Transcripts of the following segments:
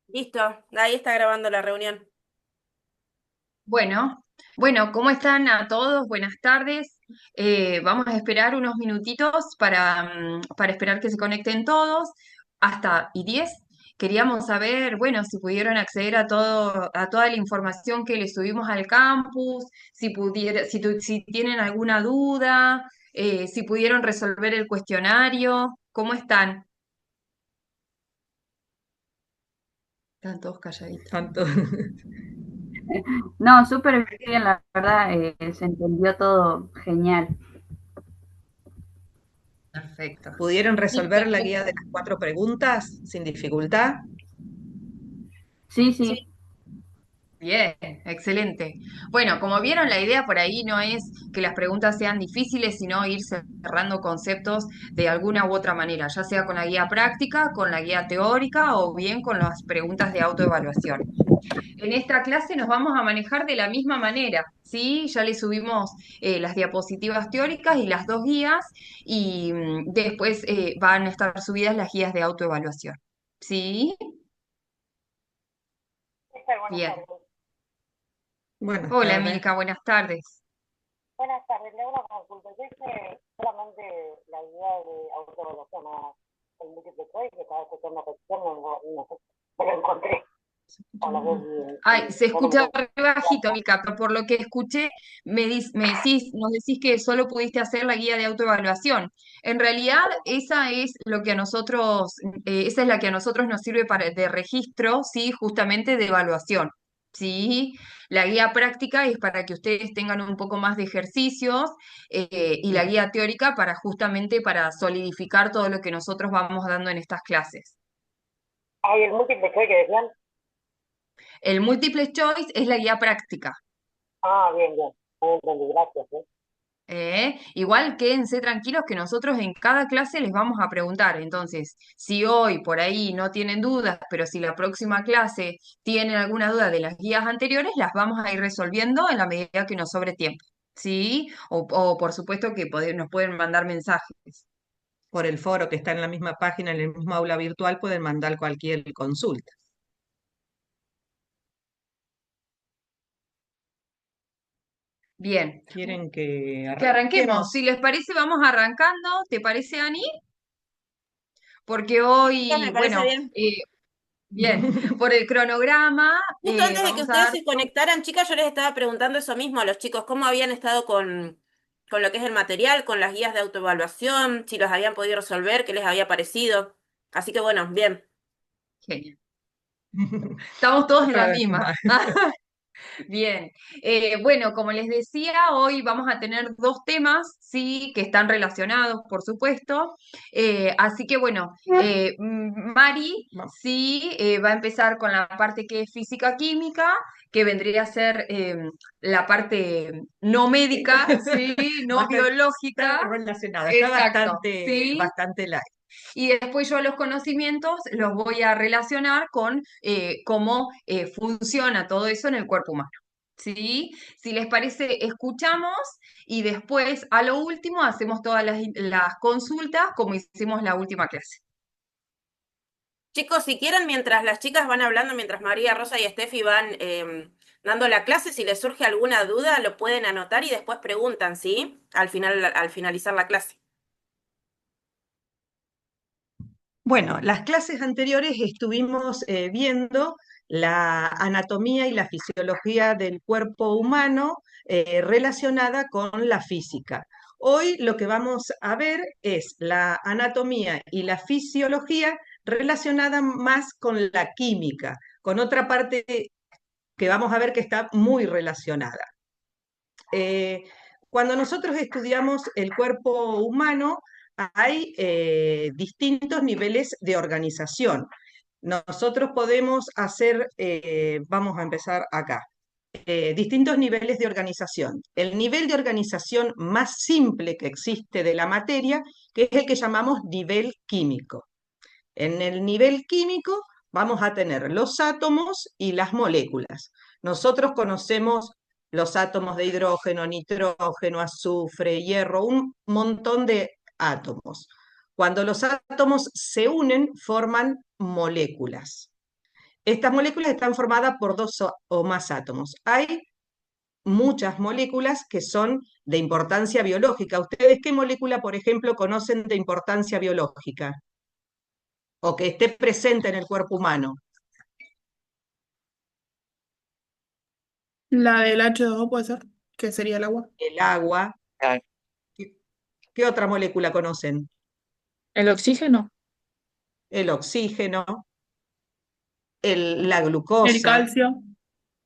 Listo, ahí está grabando la reunión. Bueno, ¿cómo están a todos? Buenas tardes. Vamos a esperar unos minutitos para esperar que se conecten todos. Hasta y 10. Queríamos saber, bueno, si pudieron acceder a toda la información que les subimos al campus, si tienen alguna duda, si pudieron resolver el cuestionario. ¿Cómo están? Están todos calladitos. Tanto. No, súper bien, la verdad, se entendió todo genial. Perfecto. ¿Pudieron Listo. resolver la guía de las 4 preguntas sin dificultad? Sí, sí. Bien, excelente. Bueno, como vieron, la idea por ahí no es que las preguntas sean difíciles, sino ir cerrando conceptos de alguna u otra manera, ya sea con la guía práctica, con la guía teórica o bien con las preguntas de autoevaluación. En esta clase nos vamos a manejar de la misma manera, ¿sí? Ya le subimos las diapositivas teóricas y las dos guías y después van a estar subidas las guías de autoevaluación, ¿sí? Buenas Bien. tardes. Buenas Hola, tardes. Milka, buenas tardes. Buenas tardes, le hago una consulta. Yo hice solamente la idea de autoevaluación a el múltiple choice, que estaba escuchando una cuestión, no sé, no lo encontré. ¿Se escucha O lo mal? ves Ay, se escucha solamente re bajito, Mica, pero por lo que escuché, nos decís que solo pudiste hacer la guía de autoevaluación. En realidad, esa es lo que a nosotros, esa es la que a nosotros nos sirve de registro, sí, justamente de evaluación. Sí, la guía práctica es para que ustedes tengan un poco más de ejercicios, y la Bien. guía teórica para justamente para solidificar todo lo que nosotros vamos dando en estas clases. hay el múltiple choice que decían. El múltiple choice es la guía práctica. Ah, bien, bien. Ahí entendí, gracias. Igual quédense tranquilos que nosotros en cada clase les vamos a preguntar. Entonces, si hoy por ahí no tienen dudas, pero si la próxima clase tienen alguna duda de las guías anteriores, las vamos a ir resolviendo en la medida que nos sobre tiempo. ¿Sí? O por supuesto que nos pueden mandar mensajes. Por el foro que está en la misma página, en el mismo aula virtual, pueden mandar cualquier consulta. Bien, ¿Quieren que que arranquemos. Si arranquemos? les parece, vamos arrancando. ¿Te parece, Ani? Porque Chicos, me hoy, parece bueno, bien. bien, por el cronograma, Justo antes de que vamos a ustedes dar. se conectaran, chicas, yo les estaba preguntando eso mismo a los chicos, cómo habían estado con lo que es el material, con las guías de autoevaluación, si los habían podido resolver, qué les había parecido. Así que bueno, bien. Genial. Estamos todos en la Cada vez misma. más. Bien, bueno, como les decía, hoy vamos a tener dos temas, sí, que están relacionados, por supuesto. Así que bueno, Mari, Vamos. sí, va a empezar con la parte que es física-química, que vendría a ser la parte no médica, sí, no Bastante, está biológica. relacionado, está Exacto, bastante, sí. bastante light. Y después yo los conocimientos los voy a relacionar con cómo funciona todo eso en el cuerpo humano. ¿Sí? Si les parece, escuchamos y después a lo último hacemos todas las consultas como hicimos la última clase. Chicos, si quieren, mientras las chicas van hablando, mientras María, Rosa y Steffi van dando la clase, si les surge alguna duda, lo pueden anotar y después preguntan, ¿sí? Al finalizar la clase. Bueno, las clases anteriores estuvimos viendo la anatomía y la fisiología del cuerpo humano relacionada con la física. Hoy lo que vamos a ver es la anatomía y la fisiología relacionada más con la química, con otra parte que vamos a ver que está muy relacionada. Eh, Cuando nosotros estudiamos el cuerpo humano, hay distintos niveles de organización. Nosotros podemos hacer, vamos a empezar acá, distintos niveles de organización. El nivel de organización más simple que existe de la materia, que es el que llamamos nivel químico. En el nivel químico vamos a tener los átomos y las moléculas. Nosotros conocemos los átomos de hidrógeno, nitrógeno, azufre, hierro, un montón de átomos. Cuando los átomos se unen, forman moléculas. Estas moléculas están formadas por dos o más átomos. Hay muchas moléculas que son de importancia biológica. ¿Ustedes qué molécula, por ejemplo, conocen de importancia biológica o que esté presente en el cuerpo humano? La del H2O puede ser, que sería el agua. El agua. Ah, ¿Qué qué otra molécula conocen? El oxígeno, El oxígeno, la el glucosa, calcio.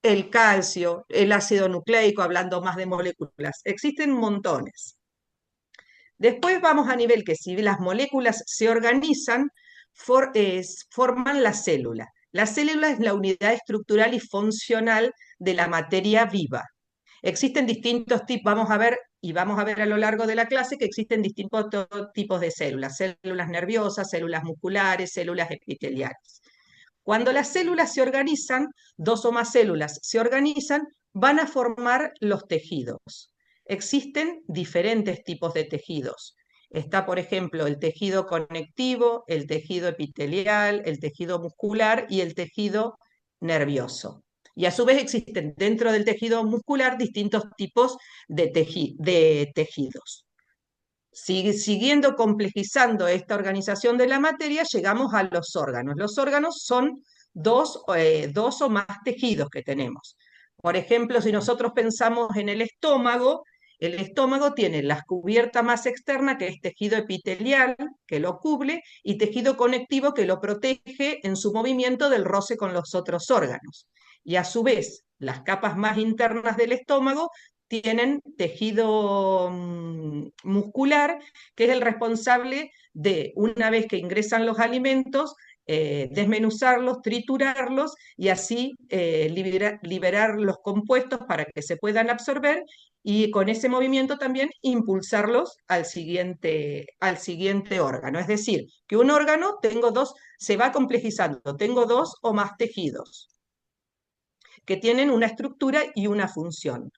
el calcio, el ácido nucleico, hablando más de moléculas. Existen montones. Después vamos a nivel que si las moléculas se organizan, forman la célula. La célula es la unidad estructural y funcional de la materia viva. Existen distintos tipos, vamos a ver, y vamos a ver a lo largo de la clase que existen distintos tipos de células nerviosas, células musculares, células epiteliales. Cuando las células se organizan, dos o más células se organizan, van a formar los tejidos. Existen diferentes tipos de tejidos. Está, por ejemplo, el tejido conectivo, el tejido epitelial, el tejido muscular y el tejido nervioso. Y a su vez existen dentro del tejido muscular distintos tipos de tejidos. Siguiendo complejizando esta organización de la materia, llegamos a los órganos. Los órganos son dos o más tejidos que tenemos. Por ejemplo, si nosotros pensamos en el estómago tiene la cubierta más externa, que es tejido epitelial, que lo cubre, y tejido conectivo, que lo protege en su movimiento del roce con los otros órganos. Y a su vez, las capas más internas del estómago tienen tejido muscular, que es el responsable de, una vez que ingresan los alimentos, desmenuzarlos, triturarlos y así liberar los compuestos para que se puedan absorber y con ese movimiento también impulsarlos al siguiente órgano. Es decir, que un órgano se va complejizando, tengo dos o más tejidos que tienen una estructura y una función.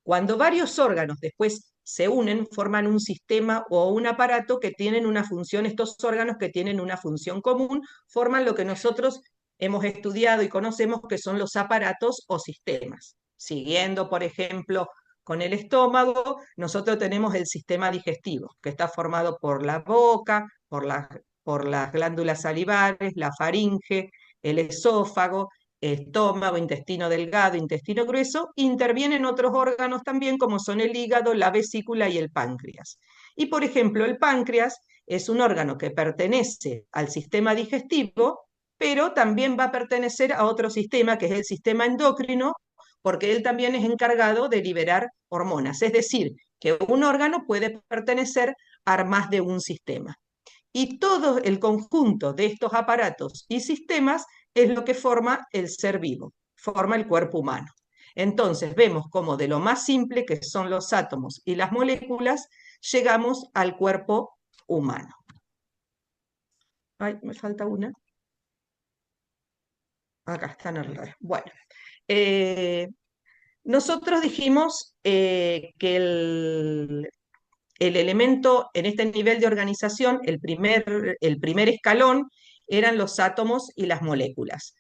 Cuando varios órganos después se unen, forman un sistema o un aparato que tienen una función, estos órganos que tienen una función común, forman lo que nosotros hemos estudiado y conocemos que son los aparatos o sistemas. Siguiendo, por ejemplo, con el estómago, nosotros tenemos el sistema digestivo, que está formado por la boca, por las glándulas salivares, la faringe, el esófago, estómago, intestino delgado, intestino grueso, intervienen otros órganos también como son el hígado, la vesícula y el páncreas. Y por ejemplo, el páncreas es un órgano que pertenece al sistema digestivo, pero también va a pertenecer a otro sistema que es el sistema endocrino, porque él también es encargado de liberar hormonas. Es decir, que un órgano puede pertenecer a más de un sistema. Y todo el conjunto de estos aparatos y sistemas es lo que forma el ser vivo, forma el cuerpo humano. Entonces vemos cómo de lo más simple, que son los átomos y las moléculas, llegamos al cuerpo humano. Ay, me falta una. Acá están al revés. Bueno, eh, nosotros dijimos que el elemento en este nivel de organización, el primer escalón, eran los átomos y las moléculas.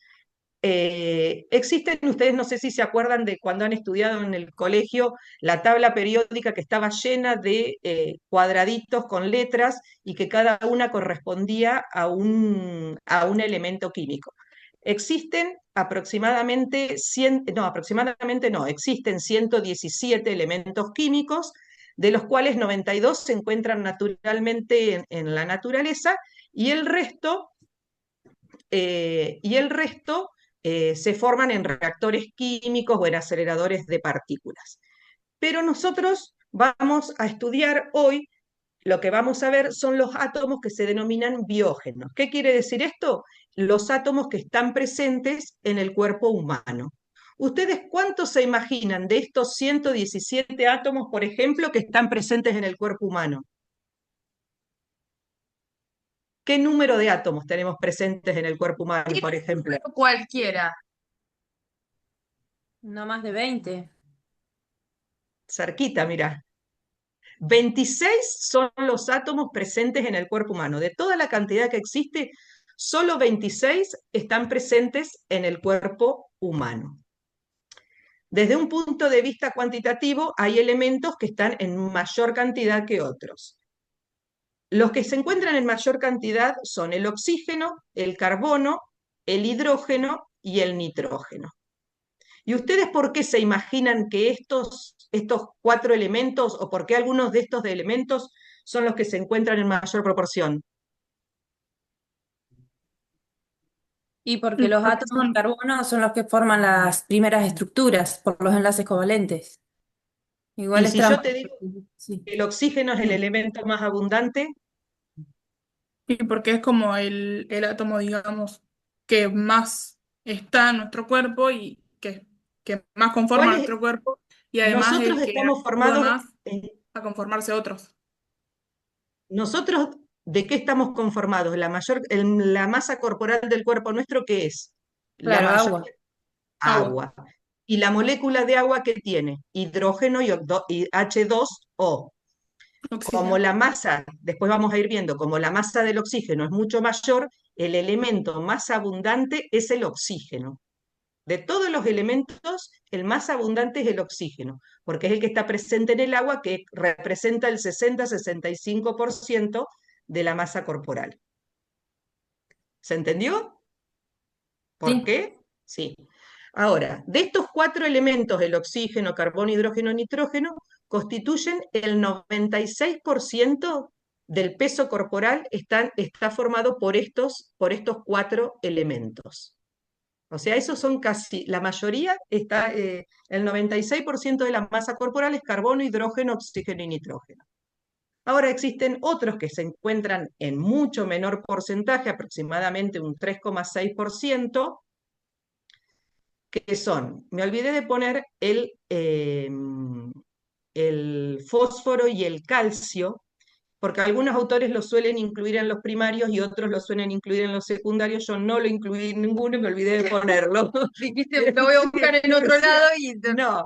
Existen, ustedes no sé si se acuerdan de cuando han estudiado en el colegio, la tabla periódica que estaba llena de cuadraditos con letras y que cada una correspondía a un elemento químico. Existen aproximadamente existen 117 elementos químicos, de los cuales 92 se encuentran naturalmente en la naturaleza y el resto, se forman en reactores químicos o en aceleradores de partículas. Pero nosotros vamos a estudiar hoy, lo que vamos a ver son los átomos que se denominan biógenos. ¿Qué quiere decir esto? Los átomos que están presentes en el cuerpo humano. ¿Ustedes cuántos se imaginan de estos 117 átomos, por ejemplo, que están presentes en el cuerpo humano? ¿Qué número de átomos tenemos presentes en el cuerpo humano, por ejemplo? Cualquiera. No más de 20. Cerquita, mira. 26 son los átomos presentes en el cuerpo humano. De toda la cantidad que existe, solo 26 están presentes en el cuerpo humano. Desde un punto de vista cuantitativo, hay elementos que están en mayor cantidad que otros. Los que se encuentran en mayor cantidad son el oxígeno, el carbono, el hidrógeno y el nitrógeno. ¿Y ustedes por qué se imaginan que estos 4 elementos, o por qué algunos de estos elementos son los que se encuentran en mayor proporción? Y porque los Porque átomos de son, carbono son los que forman las primeras estructuras por los enlaces covalentes. Igual Y es si yo trampa. te digo Sí. que el oxígeno es el elemento más abundante, y porque es como el átomo, digamos, que más está en nuestro cuerpo y que más conforma ¿cuál es? nuestro cuerpo, y además Nosotros el que estamos ayuda formados, más a conformarse otros. nosotros, ¿de qué estamos conformados? La masa corporal del cuerpo nuestro, ¿qué es? La Claro, mayor agua. Agua. agua. ¿Y la molécula de agua qué tiene? Hidrógeno y H2O. Como Oxígeno. la masa, después vamos a ir viendo, como la masa del oxígeno es mucho mayor, el elemento más abundante es el oxígeno. De todos los elementos, el más abundante es el oxígeno, porque es el que está presente en el agua, que representa el 60-65% de la masa corporal. ¿Se entendió? ¿Por Sí. qué? Sí. Ahora, de estos 4 elementos, el oxígeno, carbono, hidrógeno, nitrógeno, constituyen el 96% del peso corporal, está formado por estos 4 elementos. O sea, esos son casi, la mayoría está, el 96% de la masa corporal es carbono, hidrógeno, oxígeno y nitrógeno. Ahora existen otros que se encuentran en mucho menor porcentaje, aproximadamente un 3,6%, que son, me olvidé de poner el fósforo y el calcio, porque algunos autores lo suelen incluir en los primarios y otros lo suelen incluir en los secundarios. Yo no lo incluí en ninguno y me olvidé de ponerlo. Dijiste, lo voy a buscar en otro Sí, lado y no,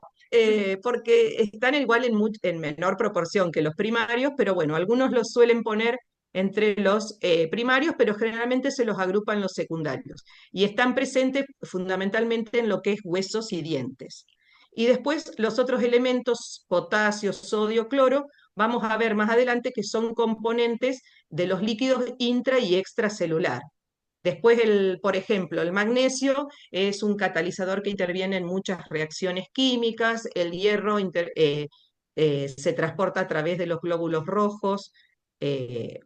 porque están igual en menor proporción que los primarios, pero bueno, algunos los suelen poner entre los primarios, pero generalmente se los agrupan los secundarios. Y están presentes fundamentalmente en lo que es huesos y dientes. Y después los otros elementos, potasio, sodio, cloro, vamos a ver más adelante que son componentes de los líquidos intra y extracelular. Después, por ejemplo, el magnesio es un catalizador que interviene en muchas reacciones químicas, el hierro se transporta a través de los glóbulos rojos eh,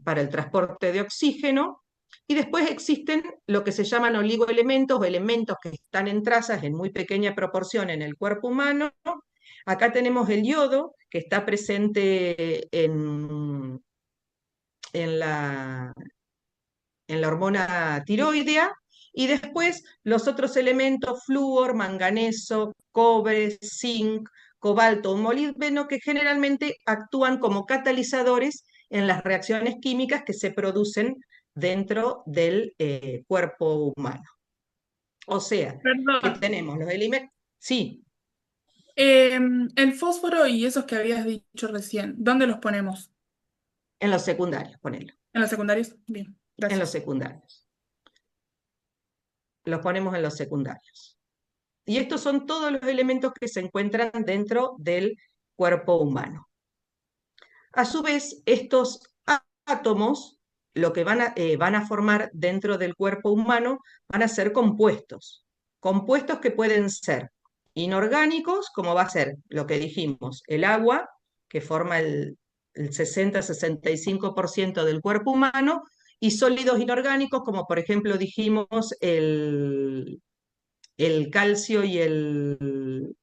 para el transporte de oxígeno, y después existen lo que se llaman oligoelementos o elementos que están en trazas en muy pequeña proporción en el cuerpo humano. Acá tenemos el yodo, que está presente en la, en la hormona tiroidea, y después los otros elementos, flúor, manganeso, cobre, zinc, cobalto o molibdeno, que generalmente actúan como catalizadores en las reacciones químicas que se producen dentro del cuerpo humano. O sea, que Perdón. tenemos los elementos, sí, El fósforo y esos que habías dicho recién, ¿dónde los ponemos? en los secundarios, ponelo, ¿En los secundarios? Bien, en los gracias. secundarios. Los ponemos en los secundarios. Y estos son todos los elementos que se encuentran dentro del cuerpo humano. A su vez, estos átomos, lo que van a formar dentro del cuerpo humano, van a ser compuestos. Compuestos que pueden ser inorgánicos, como va a ser lo que dijimos, el agua, que forma el 60-65% del cuerpo humano, y sólidos inorgánicos, como por ejemplo dijimos el calcio y el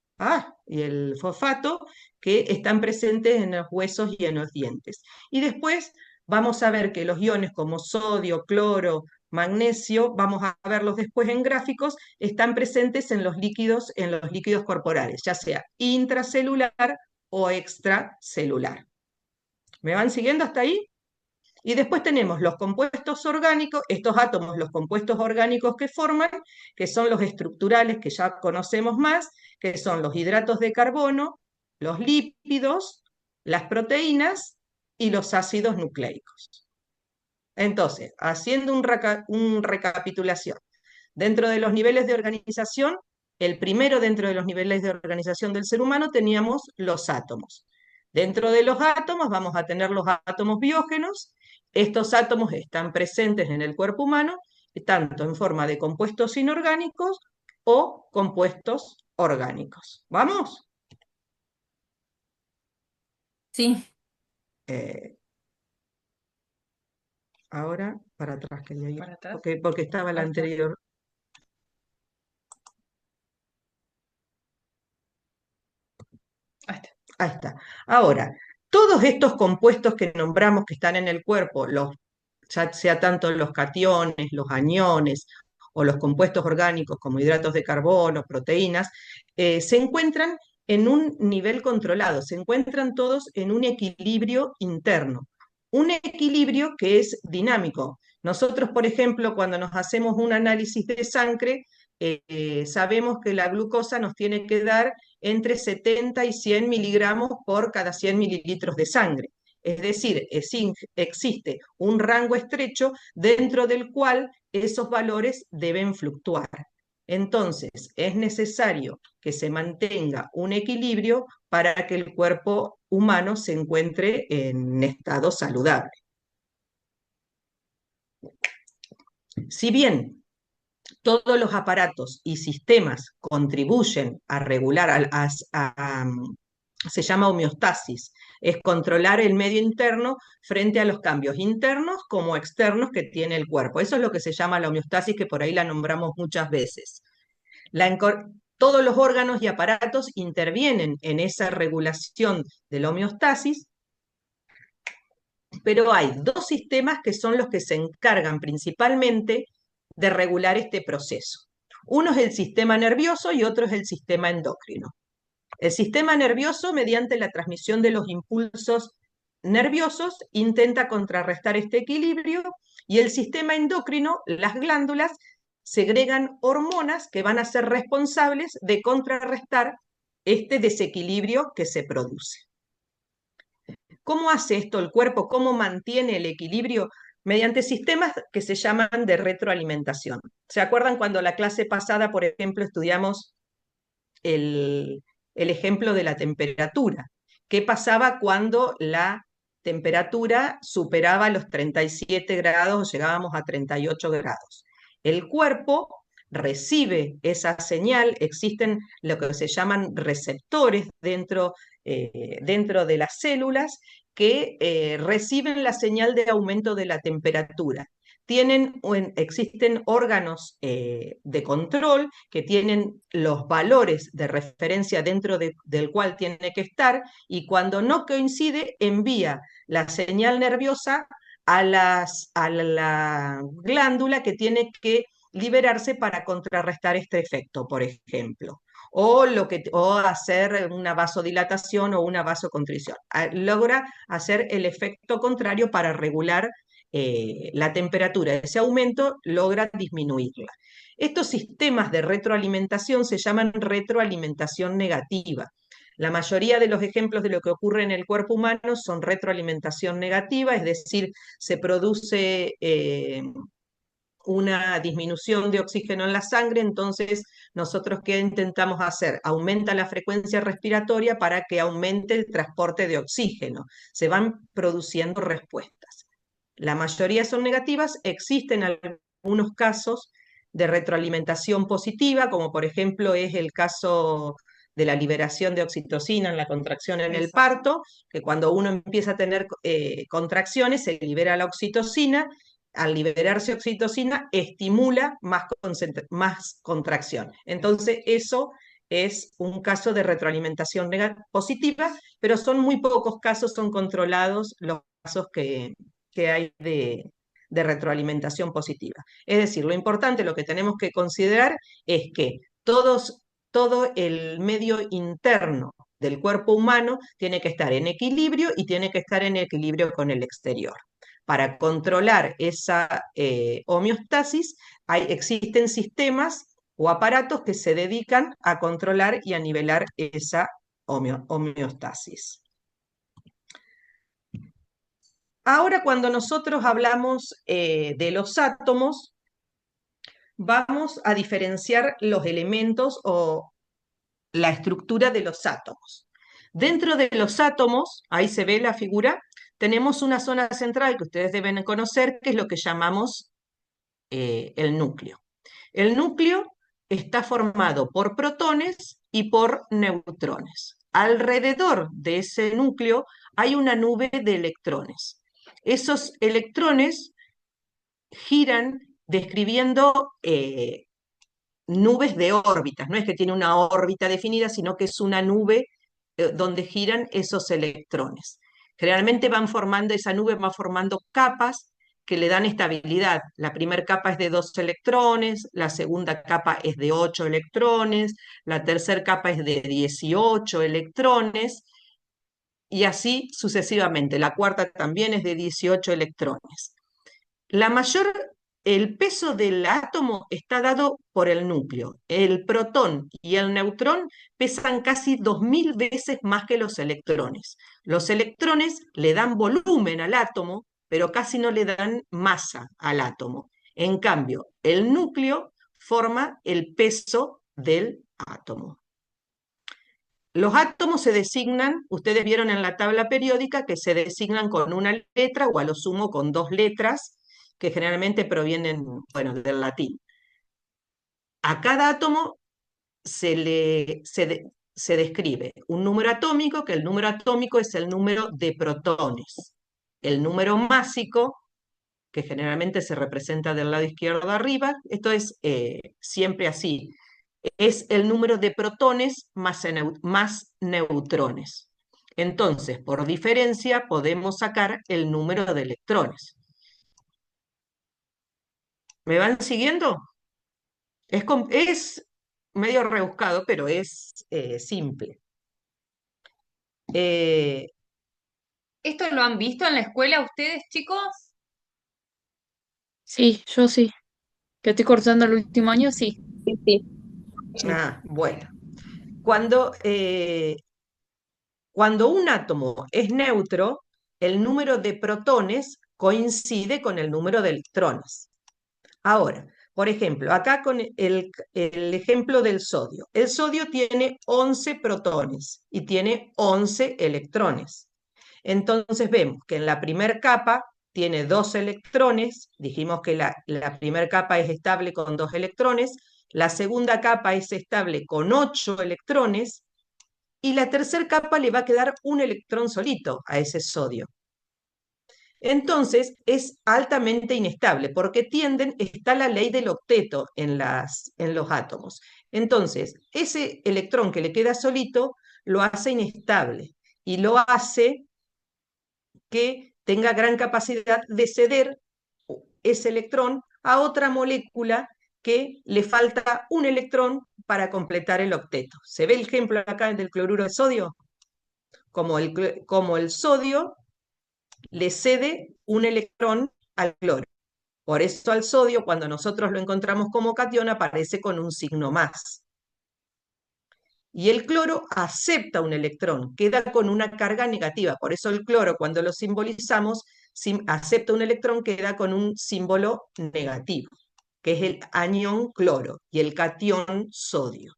fosfato, que están presentes en los huesos y en los dientes. Y después vamos a ver que los iones como sodio, cloro, magnesio, vamos a verlos después en gráficos, están presentes en los líquidos corporales, ya sea intracelular o extracelular. ¿Me van siguiendo hasta ahí? Y después tenemos los compuestos orgánicos, estos átomos, los compuestos orgánicos que forman, que son los estructurales que ya conocemos más, que son los hidratos de carbono, los lípidos, las proteínas y los ácidos nucleicos. Entonces, haciendo un recapitulación, dentro de los niveles de organización, el primero dentro de los niveles de organización del ser humano teníamos los átomos. Dentro de los átomos vamos a tener los átomos biógenos. Estos átomos están presentes en el cuerpo humano, tanto en forma de compuestos inorgánicos o compuestos orgánicos. ¿Vamos? Sí. Eh, ahora, para atrás quería ir, ¿Para atrás? porque estaba la Ahí está. anterior. Ahí está. Ahí está. Ahora, todos estos compuestos que nombramos que están en el cuerpo, ya sea tanto los cationes, los aniones o los compuestos orgánicos como hidratos de carbono, proteínas, se encuentran en un nivel controlado, se encuentran todos en un equilibrio interno. Un equilibrio que es dinámico. Nosotros, por ejemplo, cuando nos hacemos un análisis de sangre, sabemos que la glucosa nos tiene que dar entre 70 y 100 miligramos por cada 100 mililitros de sangre. Es decir, existe un rango estrecho dentro del cual esos valores deben fluctuar. Entonces, es necesario que se mantenga un equilibrio para que el cuerpo humano se encuentre en estado saludable. Si bien todos los aparatos y sistemas contribuyen a regular, se llama homeostasis, es controlar el medio interno frente a los cambios internos como externos que tiene el cuerpo. Eso es lo que se llama la homeostasis, que por ahí la nombramos muchas veces. Todos los órganos y aparatos intervienen en esa regulación de la homeostasis, pero hay dos sistemas que son los que se encargan principalmente de regular este proceso. Uno es el sistema nervioso y otro es el sistema endocrino. El sistema nervioso, mediante la transmisión de los impulsos nerviosos, intenta contrarrestar este equilibrio, y el sistema endocrino, las glándulas, segregan hormonas que van a ser responsables de contrarrestar este desequilibrio que se produce. ¿Cómo hace esto el cuerpo? ¿Cómo mantiene el equilibrio? Mediante sistemas que se llaman de retroalimentación. ¿Se acuerdan cuando la clase pasada, por ejemplo, estudiamos el ejemplo de la temperatura? ¿Qué pasaba cuando la temperatura superaba los 37 grados o llegábamos a 38 grados? El cuerpo recibe esa señal, existen lo que se llaman receptores dentro de las células que reciben la señal de aumento de la temperatura. Existen órganos de control que tienen los valores de referencia dentro del cual tiene que estar, y cuando no coincide envía la señal nerviosa a la glándula que tiene que liberarse para contrarrestar este efecto, por ejemplo. O hacer una vasodilatación o una vasoconstricción. Logra hacer el efecto contrario para regular la temperatura. Ese aumento logra disminuirla. Estos sistemas de retroalimentación se llaman retroalimentación negativa. La mayoría de los ejemplos de lo que ocurre en el cuerpo humano son retroalimentación negativa, es decir, se produce una disminución de oxígeno en la sangre. Entonces, nosotros, ¿qué intentamos hacer? Aumenta la frecuencia respiratoria para que aumente el transporte de oxígeno. Se van produciendo respuestas. La mayoría son negativas. Existen algunos casos de retroalimentación positiva, como por ejemplo es el caso de la liberación de oxitocina en la contracción en el parto, que cuando uno empieza a tener contracciones se libera la oxitocina. Al liberarse oxitocina, estimula más contracción. Entonces, eso es un caso de retroalimentación positiva, pero son muy pocos casos, son controlados los casos que hay de retroalimentación positiva. Es decir, lo importante, lo que tenemos que considerar es que todo el medio interno del cuerpo humano tiene que estar en equilibrio y tiene que estar en equilibrio con el exterior. Para controlar esa homeostasis, existen sistemas o aparatos que se dedican a controlar y a nivelar esa homeostasis. Ahora, cuando nosotros hablamos de los átomos, vamos a diferenciar los elementos o la estructura de los átomos. Dentro de los átomos, ahí se ve la figura, tenemos una zona central que ustedes deben conocer, que es lo que llamamos el núcleo. El núcleo está formado por protones y por neutrones. Alrededor de ese núcleo hay una nube de electrones. Esos electrones giran describiendo nubes de órbitas. No es que tiene una órbita definida, sino que es una nube donde giran esos electrones. Generalmente esa nube va formando capas que le dan estabilidad. La primera capa es de 2 electrones, la segunda capa es de 8 electrones, la tercera capa es de 18 electrones, y así sucesivamente. La cuarta también es de 18 electrones. El peso del átomo está dado por el núcleo. El protón y el neutrón pesan casi 2000 veces más que los electrones. Los electrones le dan volumen al átomo, pero casi no le dan masa al átomo. En cambio, el núcleo forma el peso del átomo. Los átomos se designan, ustedes vieron en la tabla periódica que se designan con una letra o a lo sumo con 2 letras, que generalmente provienen, bueno, del latín. A cada átomo se describe un número atómico, que el número atómico es el número de protones. El número másico, que generalmente se representa del lado izquierdo arriba, esto es siempre así, es el número de protones más neutrones. Entonces, por diferencia, podemos sacar el número de electrones. ¿Me van siguiendo? Es medio rebuscado, pero es simple. ¿Esto lo han visto en la escuela ustedes, chicos? Sí, yo sí. Que estoy cursando el último año, sí. Sí, sí. Bueno. Cuando, cuando un átomo es neutro, el número de protones coincide con el número de electrones. Ahora, por ejemplo, acá con el ejemplo del sodio. El sodio tiene 11 protones y tiene 11 electrones. Entonces vemos que en la primera capa tiene 2 electrones, dijimos que la primera capa es estable con 2 electrones, la segunda capa es estable con 8 electrones, y la tercera capa le va a quedar un electrón solito a ese sodio. Entonces es altamente inestable porque está la ley del octeto en los átomos. Entonces, ese electrón que le queda solito lo hace inestable y lo hace que tenga gran capacidad de ceder ese electrón a otra molécula que le falta un electrón para completar el octeto. ¿Se ve el ejemplo acá del cloruro de sodio? Como el sodio le cede un electrón al cloro. Por eso al sodio, cuando nosotros lo encontramos como catión, aparece con un signo más. Y el cloro acepta un electrón, queda con una carga negativa. Por eso el cloro, cuando lo simbolizamos, acepta un electrón, queda con un símbolo negativo, que es el anión cloro y el catión sodio.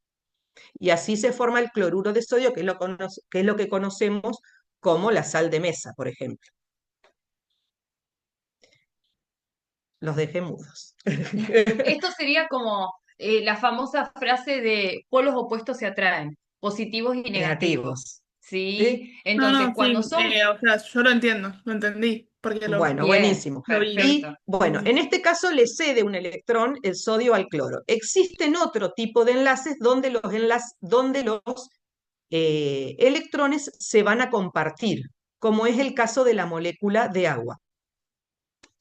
Y así se forma el cloruro de sodio, que es lo que conocemos como la sal de mesa, por ejemplo. Los dejé mudos. Esto sería como la famosa frase de polos opuestos se atraen, positivos y negativos. Negativos. ¿Sí? ¿Sí? Entonces, No, cuando sí, son... o sea, yo lo entiendo, lo entendí, porque Bueno, Bien, buenísimo. lo vi. Y perfecto. bueno, en este caso le cede un electrón el sodio al cloro. Existen otro tipo de enlaces donde los electrones se van a compartir, como es el caso de la molécula de agua.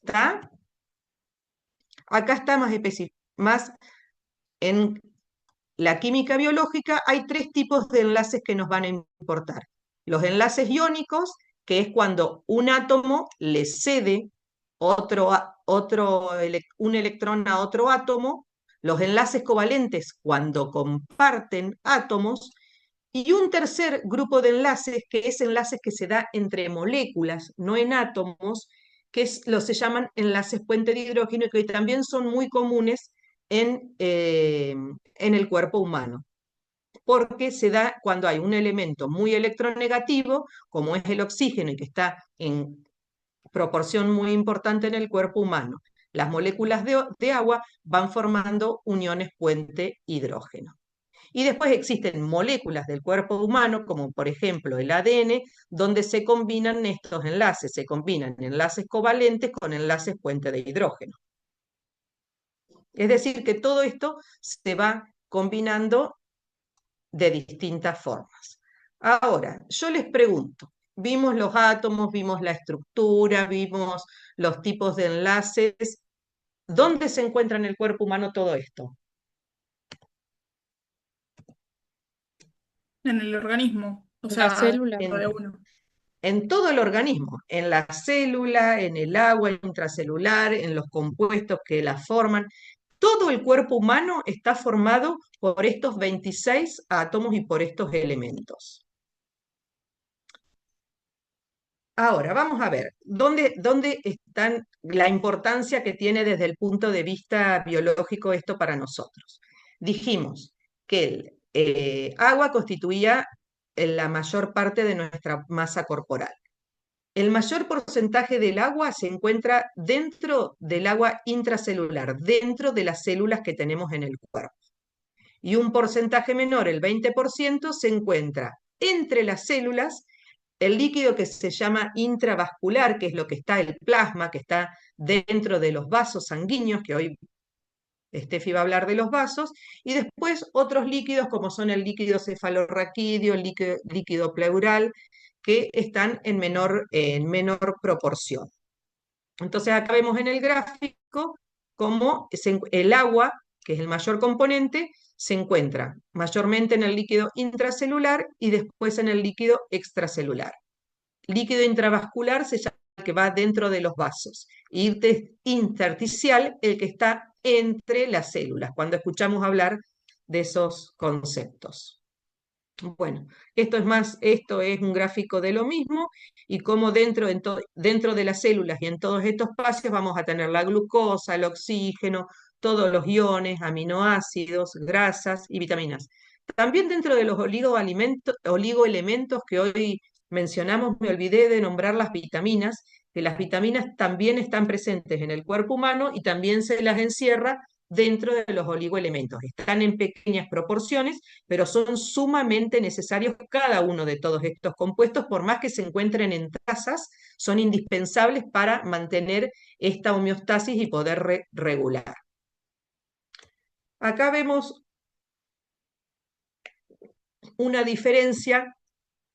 ¿Está? Acá está más en la química biológica hay 3 tipos de enlaces que nos van a importar. Los enlaces iónicos, que es cuando un átomo le cede un electrón a otro átomo. Los enlaces covalentes, cuando comparten átomos. Y un tercer grupo de enlaces, que es enlaces que se da entre moléculas, no en átomos, que se llaman enlaces puente de hidrógeno y que también son muy comunes en el cuerpo humano, porque se da cuando hay un elemento muy electronegativo, como es el oxígeno y que está en proporción muy importante en el cuerpo humano. Las moléculas de agua van formando uniones puente hidrógeno. Y después existen moléculas del cuerpo humano, como por ejemplo el ADN, donde se combinan estos enlaces, se combinan enlaces covalentes con enlaces puente de hidrógeno. Es decir, que todo esto se va combinando de distintas formas. Ahora, yo les pregunto, vimos los átomos, vimos la estructura, vimos los tipos de enlaces. ¿Dónde se encuentra en el cuerpo humano todo esto? En el organismo, o La sea, célula. dentro de En, uno. en todo el organismo, en la célula, en el agua intracelular, en los compuestos que la forman. Todo el cuerpo humano está formado por estos 26 átomos y por estos elementos. Ahora, vamos a ver, ¿dónde está la importancia que tiene desde el punto de vista biológico esto para nosotros? Dijimos que el agua constituía la mayor parte de nuestra masa corporal. El mayor porcentaje del agua se encuentra dentro del agua intracelular, dentro de las células que tenemos en el cuerpo. Y un porcentaje menor, el 20%, se encuentra entre las células, el líquido que se llama intravascular, que es lo que está el plasma, que está dentro de los vasos sanguíneos, que hoy Steffi va a hablar de los vasos, y después otros líquidos como son el líquido cefalorraquídeo, el líquido pleural, que están en menor proporción. Entonces acá vemos en el gráfico cómo el agua, que es el mayor componente, se encuentra mayormente en el líquido intracelular y después en el líquido extracelular. Líquido intravascular se llama el que va dentro de los vasos. Y intersticial, el que está entre las células, cuando escuchamos hablar de esos conceptos. Bueno, esto es un gráfico de lo mismo y cómo dentro de las células y en todos estos espacios vamos a tener la glucosa, el oxígeno, todos los iones, aminoácidos, grasas y vitaminas. También dentro de los oligoelementos que hoy mencionamos, me olvidé de nombrar las vitaminas, que las vitaminas también están presentes en el cuerpo humano y también se las encierra dentro de los oligoelementos. Están en pequeñas proporciones, pero son sumamente necesarios cada uno de todos estos compuestos, por más que se encuentren en trazas, son indispensables para mantener esta homeostasis y poder regular. Acá vemos una diferencias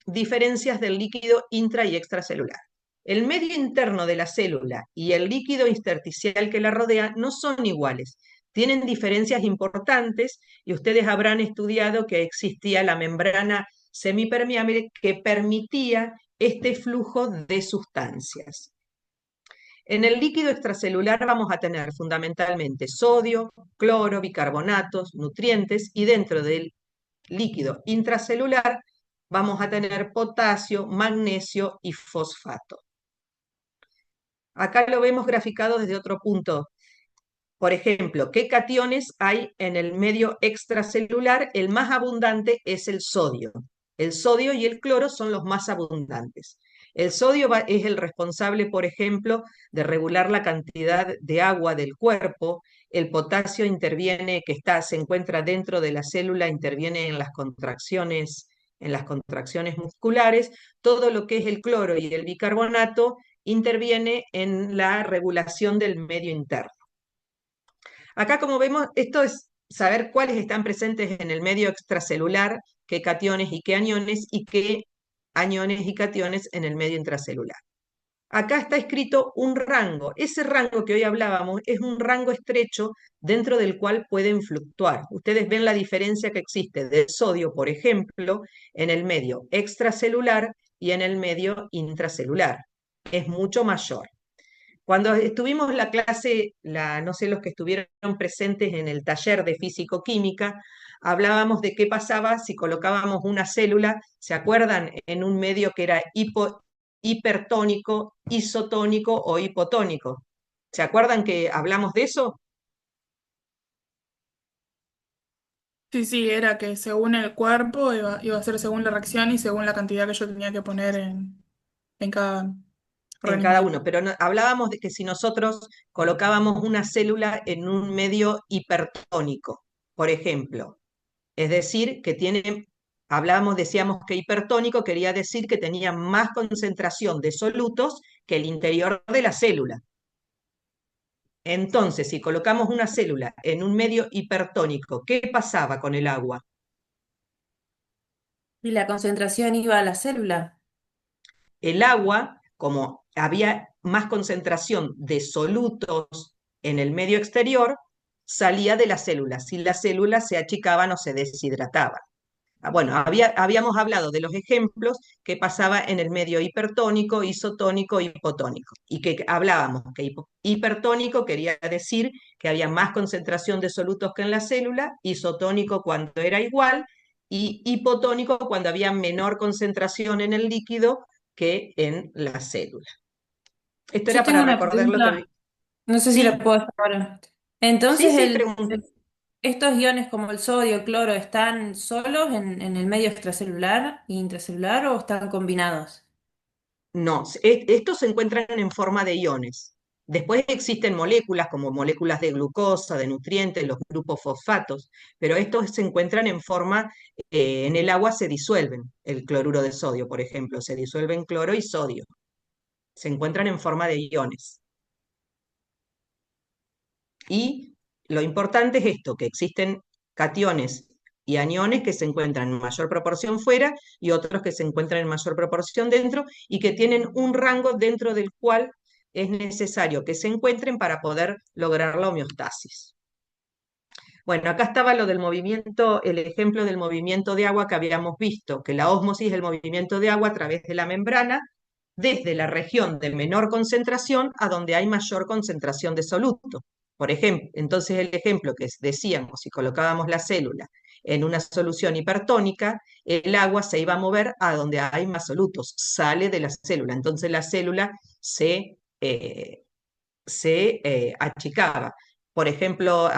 del líquido intra y extracelular. El medio interno de la célula y el líquido intersticial que la rodea no son iguales, tienen diferencias importantes y ustedes habrán estudiado que existía la membrana semipermeable que permitía este flujo de sustancias. En el líquido extracelular vamos a tener fundamentalmente sodio, cloro, bicarbonatos, nutrientes y dentro del líquido intracelular vamos a tener potasio, magnesio y fosfato. Acá lo vemos graficado desde otro punto. Por ejemplo, ¿qué cationes hay en el medio extracelular? El más abundante es el sodio. El sodio y el cloro son los más abundantes. El sodio es el responsable, por ejemplo, de regular la cantidad de agua del cuerpo. El potasio interviene, se encuentra dentro de la célula, interviene en las contracciones musculares. Todo lo que es el cloro y el bicarbonato interviene en la regulación del medio interno. Acá, como vemos, esto es saber cuáles están presentes en el medio extracelular, qué cationes y qué aniones, y qué aniones y cationes en el medio intracelular. Acá está escrito un rango. Ese rango que hoy hablábamos es un rango estrecho dentro del cual pueden fluctuar. Ustedes ven la diferencia que existe del sodio, por ejemplo, en el medio extracelular y en el medio intracelular. Es mucho mayor. Cuando estuvimos la clase, no sé los que estuvieron presentes en el taller de físico-química, hablábamos de qué pasaba si colocábamos una célula, ¿se acuerdan? En un medio que era hipertónico, isotónico o hipotónico. ¿Se acuerdan que hablamos de eso? Sí, sí, era que según el cuerpo iba a ser según la reacción y según la cantidad que yo tenía que poner en cada En organismo. cada uno, pero hablábamos de que si nosotros colocábamos una célula en un medio hipertónico, por ejemplo, es decir, que tiene, hablábamos, decíamos que hipertónico quería decir que tenía más concentración de solutos que el interior de la célula. Entonces, si colocamos una célula en un medio hipertónico, ¿qué pasaba con el agua? Y la concentración iba a la célula. El agua, como había más concentración de solutos en el medio exterior, salía de la célula. Si las células se achicaban o se deshidrataban. Bueno, habíamos hablado de los ejemplos que pasaba en el medio hipertónico, isotónico, hipotónico. Y que hablábamos que hipertónico quería decir que había más concentración de solutos que en la célula, isotónico cuando era igual, y hipotónico cuando había menor concentración en el líquido que en la célula. Esto Yo era tengo para una recordar lo que... pregunta, no sé si la Sí, puedo hacer ahora. sí, Entonces, sí, pregunta. estos iones como el sodio, el cloro, ¿están solos en el medio extracelular e intracelular o están combinados? No, estos se encuentran en forma de iones. Después existen moléculas como moléculas de glucosa, de nutrientes, los grupos fosfatos, pero estos se encuentran en forma, en el agua se disuelven, el cloruro de sodio, por ejemplo, se disuelven cloro y sodio, se encuentran en forma de iones. Y lo importante es esto, que existen cationes y aniones que se encuentran en mayor proporción fuera y otros que se encuentran en mayor proporción dentro y que tienen un rango dentro del cual es necesario que se encuentren para poder lograr la homeostasis. Bueno, acá estaba lo del movimiento, el ejemplo del movimiento de agua que habíamos visto, que la ósmosis es el movimiento de agua a través de la membrana desde la región de menor concentración a donde hay mayor concentración de soluto. Por ejemplo, entonces el ejemplo que decíamos, si colocábamos la célula en una solución hipertónica, el agua se iba a mover a donde hay más solutos, sale de la célula. Entonces la célula se achicaba. Por ejemplo,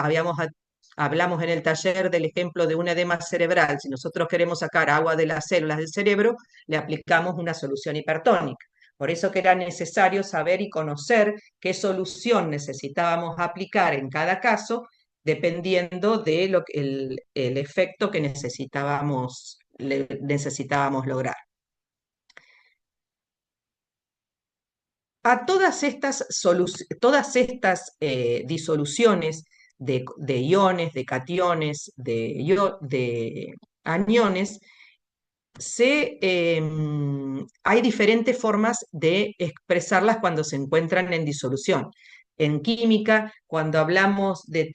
hablamos en el taller del ejemplo de un edema cerebral. Si nosotros queremos sacar agua de las células del cerebro, le aplicamos una solución hipertónica. Por eso que era necesario saber y conocer qué solución necesitábamos aplicar en cada caso, dependiendo de el efecto que necesitábamos lograr. A todas estas disoluciones de iones, de cationes, de aniones, hay diferentes formas de expresarlas cuando se encuentran en disolución. En química, cuando hablamos de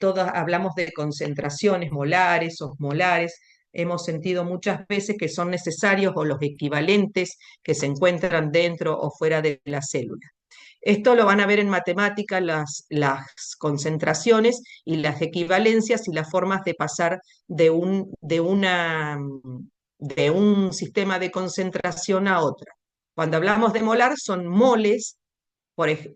concentraciones molares, osmolares, hemos sentido muchas veces que son necesarios o los equivalentes que se encuentran dentro o fuera de la célula. Esto lo van a ver en matemática, las concentraciones y las equivalencias y las formas de pasar de un sistema de concentración a otra. Cuando hablamos de molar, son moles,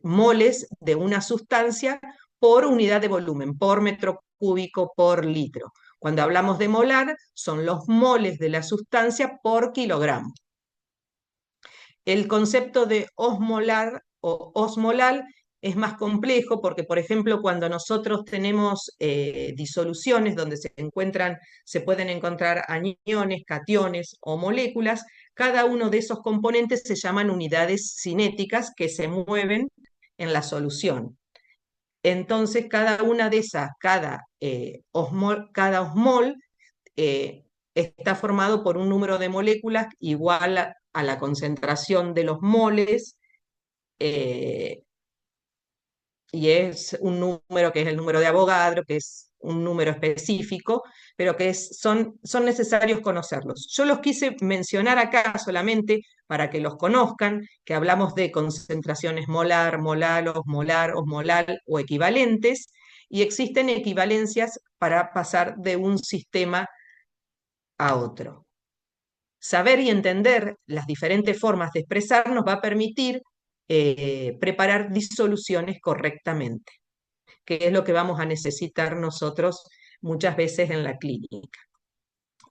moles de una sustancia por unidad de volumen, por metro cúbico, por litro. Cuando hablamos de molar, son los moles de la sustancia por kilogramo. El concepto de osmolar o osmolal es más complejo porque, por ejemplo, cuando nosotros tenemos disoluciones donde se pueden encontrar aniones, cationes o moléculas, cada uno de esos componentes se llaman unidades cinéticas que se mueven en la solución. Entonces, cada una de esas, cada osmol está formado por un número de moléculas igual a la concentración de los moles, y es un número que es el número de Avogadro, que es un número específico, pero que son necesarios conocerlos. Yo los quise mencionar acá solamente para que los conozcan, que hablamos de concentraciones molar, molar, osmolar o equivalentes, y existen equivalencias para pasar de un sistema a otro. saber y entender las diferentes formas de expresar nos va a permitir preparar disoluciones correctamente, que es lo que vamos a necesitar nosotros muchas veces en la clínica.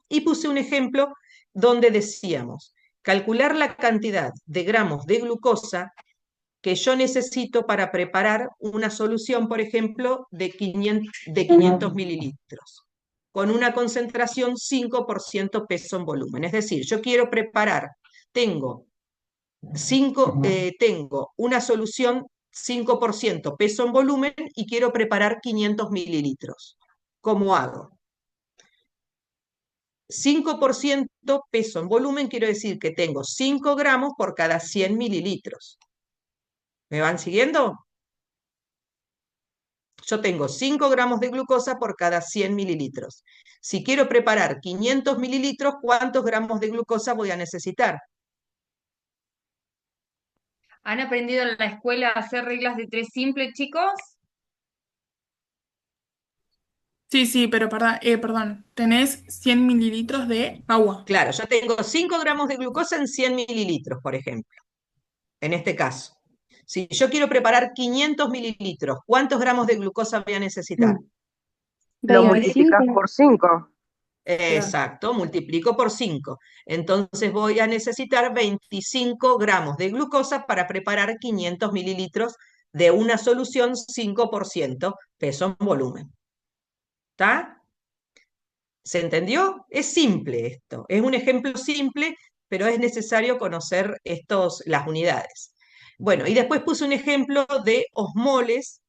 Y puse un ejemplo donde decíamos, calcular la cantidad de gramos de glucosa que yo necesito para preparar una solución, por ejemplo, de 500 mililitros, con una concentración 5% peso en volumen. Es decir, yo quiero preparar, tengo una solución 5% peso en volumen y quiero preparar 500 mililitros. ¿Cómo hago? 5% peso en volumen quiero decir que tengo 5 gramos por cada 100 mililitros. ¿Me van siguiendo? Yo tengo 5 gramos de glucosa por cada 100 mililitros. Si quiero preparar 500 mililitros, ¿cuántos gramos de glucosa voy a necesitar? ¿Han aprendido en la escuela a hacer reglas de tres simples, chicos? Sí, sí, pero perdón, tenés 100 mililitros de agua. Claro, yo tengo 5 gramos de glucosa en 100 mililitros, por ejemplo, en este caso. Si yo quiero preparar 500 mililitros, ¿cuántos gramos de glucosa voy a necesitar? Lo multiplicas 25. por 5. Claro. Exacto, multiplico por 5. Entonces voy a necesitar 25 gramos de glucosa para preparar 500 mililitros de una solución 5% peso en volumen. ¿Está? ¿Se entendió? Es simple esto. Es un ejemplo simple, pero es necesario conocer las unidades. Bueno, y después puse un ejemplo de osmoles,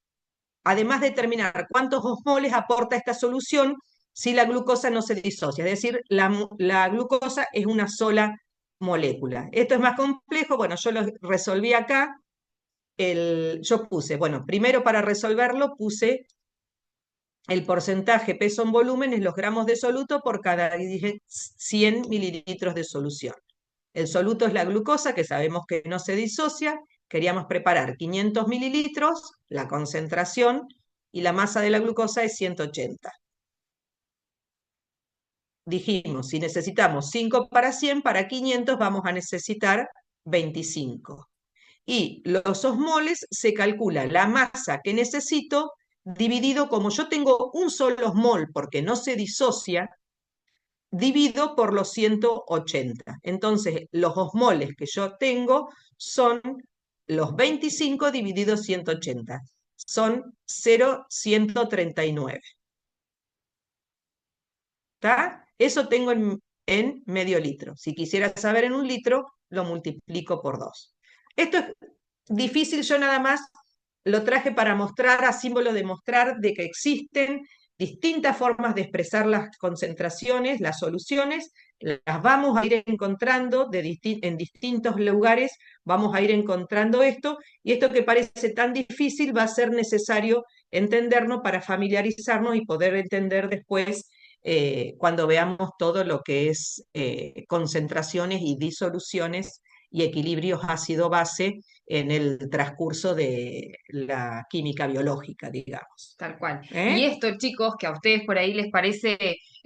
además de determinar cuántos osmoles aporta esta solución si la glucosa no se disocia, es decir, la glucosa es una sola molécula. Esto es más complejo, bueno, yo lo resolví acá, yo puse, bueno, primero para resolverlo puse el porcentaje peso en volumen es los gramos de soluto por cada 100 mililitros de solución. El soluto es la glucosa, que sabemos que no se disocia. Queríamos preparar 500 mililitros, la concentración, y la masa de la glucosa es 180. Dijimos, si necesitamos 5 para 100, para 500 vamos a necesitar 25. Y los osmoles se calcula la masa que necesito dividido, como yo tengo un solo osmol porque no se disocia, divido por los 180. Entonces, los osmoles que yo tengo son los 25 dividido 180. Son 0,139. ¿Está? Eso tengo en medio litro. Si quisiera saber en un litro, lo multiplico por 2. Esto es difícil, yo nada más lo traje para mostrar, a símbolo de mostrar de que existen distintas formas de expresar las concentraciones, las soluciones, las vamos a ir encontrando en distintos lugares, vamos a ir encontrando esto, y esto que parece tan difícil va a ser necesario entendernos para familiarizarnos y poder entender después cuando veamos todo lo que es concentraciones y disoluciones y equilibrios ácido-base en el transcurso de la química biológica, digamos. Tal cual. ¿Eh? Y esto, chicos, que a ustedes por ahí les parece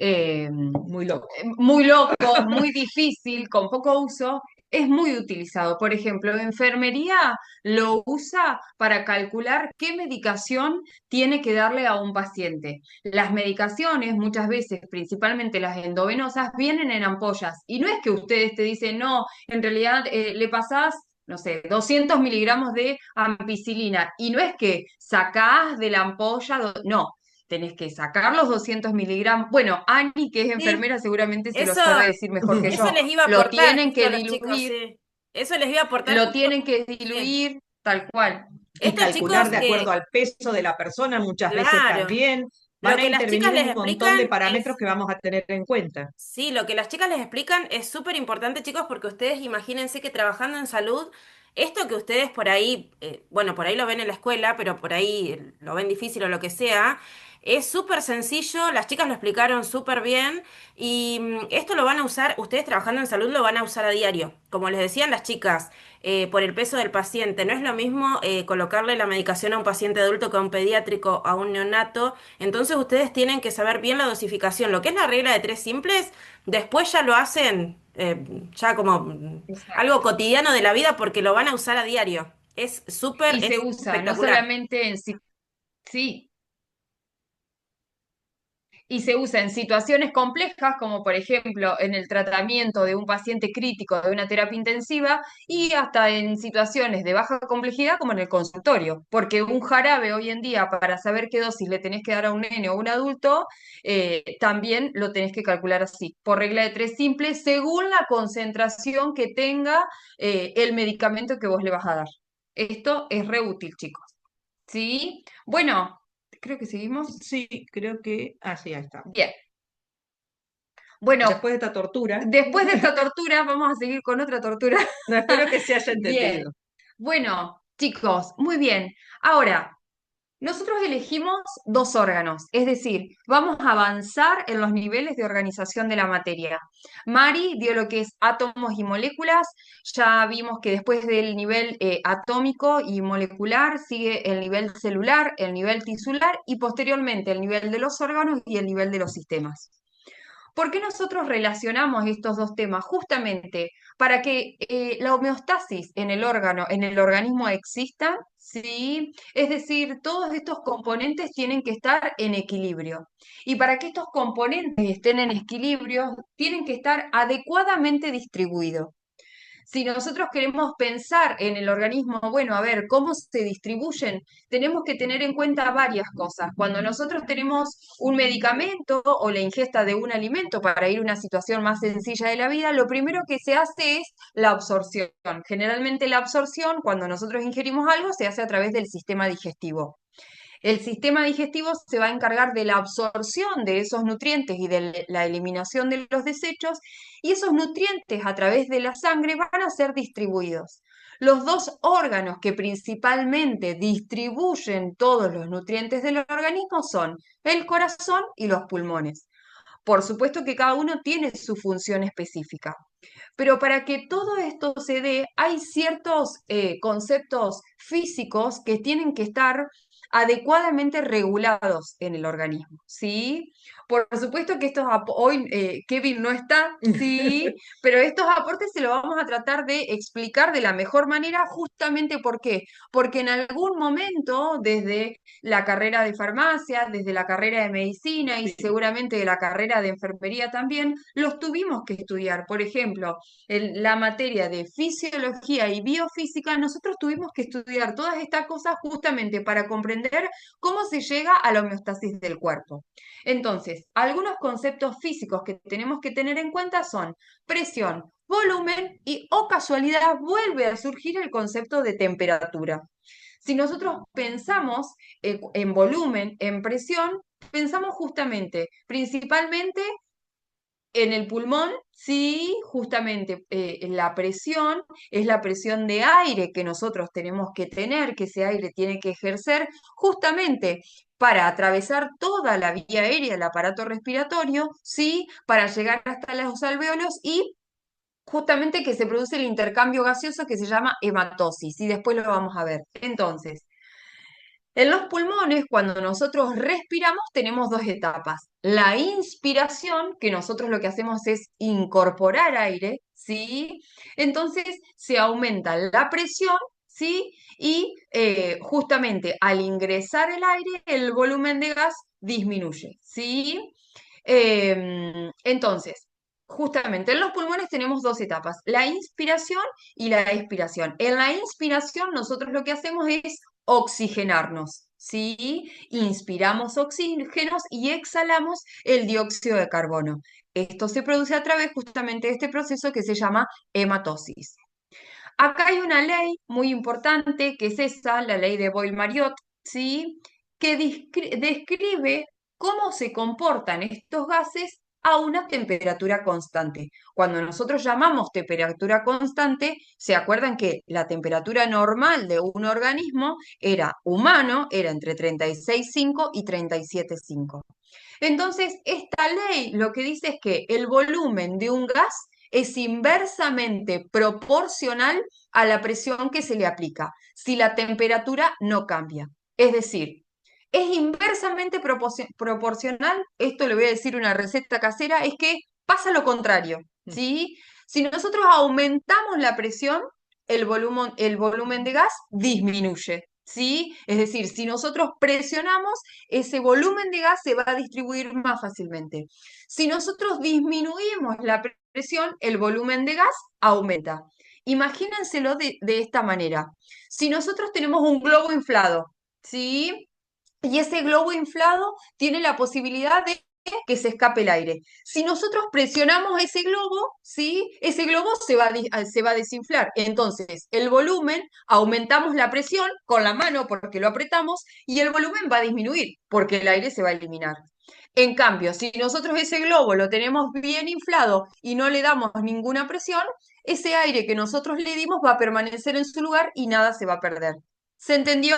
Muy loco. muy loco, muy difícil, con poco uso, es muy utilizado. Por ejemplo, enfermería lo usa para calcular qué medicación tiene que darle a un paciente. Las medicaciones, muchas veces, principalmente las endovenosas, vienen en ampollas. Y no es que ustedes te dicen, no, en realidad le pasás, no sé, 200 miligramos de ampicilina. Y no es que sacás de la ampolla, no, tenés que sacar los 200 miligramos. Bueno, Ani, que es Sí, enfermera, seguramente se lo eso, sabe decir mejor que eso yo. les iba a Lo aportar tienen justo que a los chicos, diluir, sí. Eso les iba a aportar lo justo, tienen que sí. diluir tal cual. Y Estos calcular chicos de acuerdo que, al peso de la persona muchas veces claro, también. lo Van a que las chicas intervenir les un montón de explican parámetros es, que vamos a tener en cuenta. sí, lo que las chicas les explican es súper importante, chicos, porque ustedes imagínense que trabajando en salud, esto que ustedes por ahí, bueno, por ahí lo ven en la escuela, pero por ahí lo ven difícil o lo que sea, es súper sencillo, las chicas lo explicaron súper bien y esto lo van a usar, ustedes trabajando en salud lo van a usar a diario. Como les decían las chicas, por el peso del paciente, no es lo mismo colocarle la medicación a un paciente adulto que a un pediátrico, a un neonato. Entonces ustedes tienen que saber bien la dosificación. Lo que es la regla de tres simples, después ya lo hacen ya como algo Exacto. cotidiano de la vida porque lo van a usar a diario. Y se Es usa no espectacular. solamente sí, y se usa en situaciones complejas, como por ejemplo en el tratamiento de un paciente crítico de una terapia intensiva, y hasta en situaciones de baja complejidad, como en el consultorio, porque un jarabe hoy en día, para saber qué dosis le tenés que dar a un nene o un adulto, también lo tenés que calcular así, por regla de tres simple, según la concentración que tenga el medicamento que vos le vas a dar. Esto es re útil, chicos. ¿Sí? Bueno, creo que seguimos. Sí, creo que... Ah, sí, ahí está. Bien. Bueno, Después de esta tortura, después de esta tortura, vamos a seguir con otra tortura. no, espero que se haya Bien. entendido. Bueno, chicos, muy bien. Ahora, nosotros elegimos dos órganos, es decir, vamos a avanzar en los niveles de organización de la materia. Mari dio lo que es átomos y moléculas, ya vimos que después del nivel atómico y molecular sigue el nivel celular, el nivel tisular y posteriormente el nivel de los órganos y el nivel de los sistemas. ¿Por qué nosotros relacionamos estos dos temas? Justamente para que la homeostasis en el órgano, en el organismo exista, ¿sí? Es decir, todos estos componentes tienen que estar en equilibrio. Y para que estos componentes estén en equilibrio, tienen que estar adecuadamente distribuidos. Si nosotros queremos pensar en el organismo, bueno, a ver, ¿cómo se distribuyen? Tenemos que tener en cuenta varias cosas. Cuando nosotros tenemos un medicamento o la ingesta de un alimento para ir a una situación más sencilla de la vida, lo primero que se hace es la absorción. Generalmente la absorción, cuando nosotros ingerimos algo, se hace a través del sistema digestivo. El sistema digestivo se va a encargar de la absorción de esos nutrientes y de la eliminación de los desechos, y esos nutrientes a través de la sangre van a ser distribuidos. Los dos órganos que principalmente distribuyen todos los nutrientes del organismo son el corazón y los pulmones. Por supuesto que cada uno tiene su función específica, pero para que todo esto se dé, hay ciertos conceptos físicos que tienen que estar adecuadamente regulados en el organismo, ¿sí? Por supuesto que hoy Kevin no está, sí, pero estos aportes se los vamos a tratar de explicar de la mejor manera, justamente ¿por qué? Porque en algún momento, desde la carrera de farmacia, desde la carrera de medicina y seguramente de la carrera de enfermería también, los tuvimos que estudiar. Por ejemplo, en la materia de fisiología y biofísica, nosotros tuvimos que estudiar todas estas cosas justamente para comprender cómo se llega a la homeostasis del cuerpo. Entonces, algunos conceptos físicos que tenemos que tener en cuenta son presión, volumen y, o casualidad, vuelve a surgir el concepto de temperatura. Si nosotros pensamos en volumen, en presión, pensamos justamente, principalmente en el pulmón, sí, justamente la presión es la presión de aire que nosotros tenemos que tener, que ese aire tiene que ejercer justamente para atravesar toda la vía aérea del aparato respiratorio, sí, para llegar hasta los alvéolos y justamente que se produce el intercambio gaseoso que se llama hematosis, y después lo vamos a ver. Entonces, en los pulmones, cuando nosotros respiramos, tenemos dos etapas. La inspiración, que nosotros lo que hacemos es incorporar aire, ¿sí? Entonces se aumenta la presión, ¿sí? Y justamente al ingresar el aire, el volumen de gas disminuye, ¿sí? Entonces, justamente en los pulmones tenemos dos etapas, la inspiración y la expiración. En la inspiración, nosotros lo que hacemos es oxigenarnos, ¿sí? Inspiramos oxígenos y exhalamos el dióxido de carbono. Esto se produce a través justamente de este proceso que se llama hematosis. Acá hay una ley muy importante, que es esa, la ley de Boyle-Mariot, ¿sí? Que describe cómo se comportan estos gases a una temperatura constante. Cuando nosotros llamamos temperatura constante, ¿se acuerdan que la temperatura normal de un organismo era humano, era entre 36,5 y 37,5? Entonces, esta ley lo que dice es que el volumen de un gas es inversamente proporcional a la presión que se le aplica, si la temperatura no cambia. Es decir, es inversamente proporcional, esto le voy a decir una receta casera, es que pasa lo contrario, ¿sí? Si nosotros aumentamos la presión, el volumen de gas disminuye, ¿sí? Es decir, si nosotros presionamos, ese volumen de gas se va a distribuir más fácilmente. Si nosotros disminuimos la presión, el volumen de gas aumenta. Imagínenselo de esta manera. Si nosotros tenemos un globo inflado, ¿sí? Y ese globo inflado tiene la posibilidad de que se escape el aire. Si nosotros presionamos ese globo, ¿sí? Ese globo se va a desinflar. Entonces, el volumen, aumentamos la presión con la mano porque lo apretamos y el volumen va a disminuir porque el aire se va a eliminar. En cambio, si nosotros ese globo lo tenemos bien inflado y no le damos ninguna presión, ese aire que nosotros le dimos va a permanecer en su lugar y nada se va a perder. ¿Se entendió?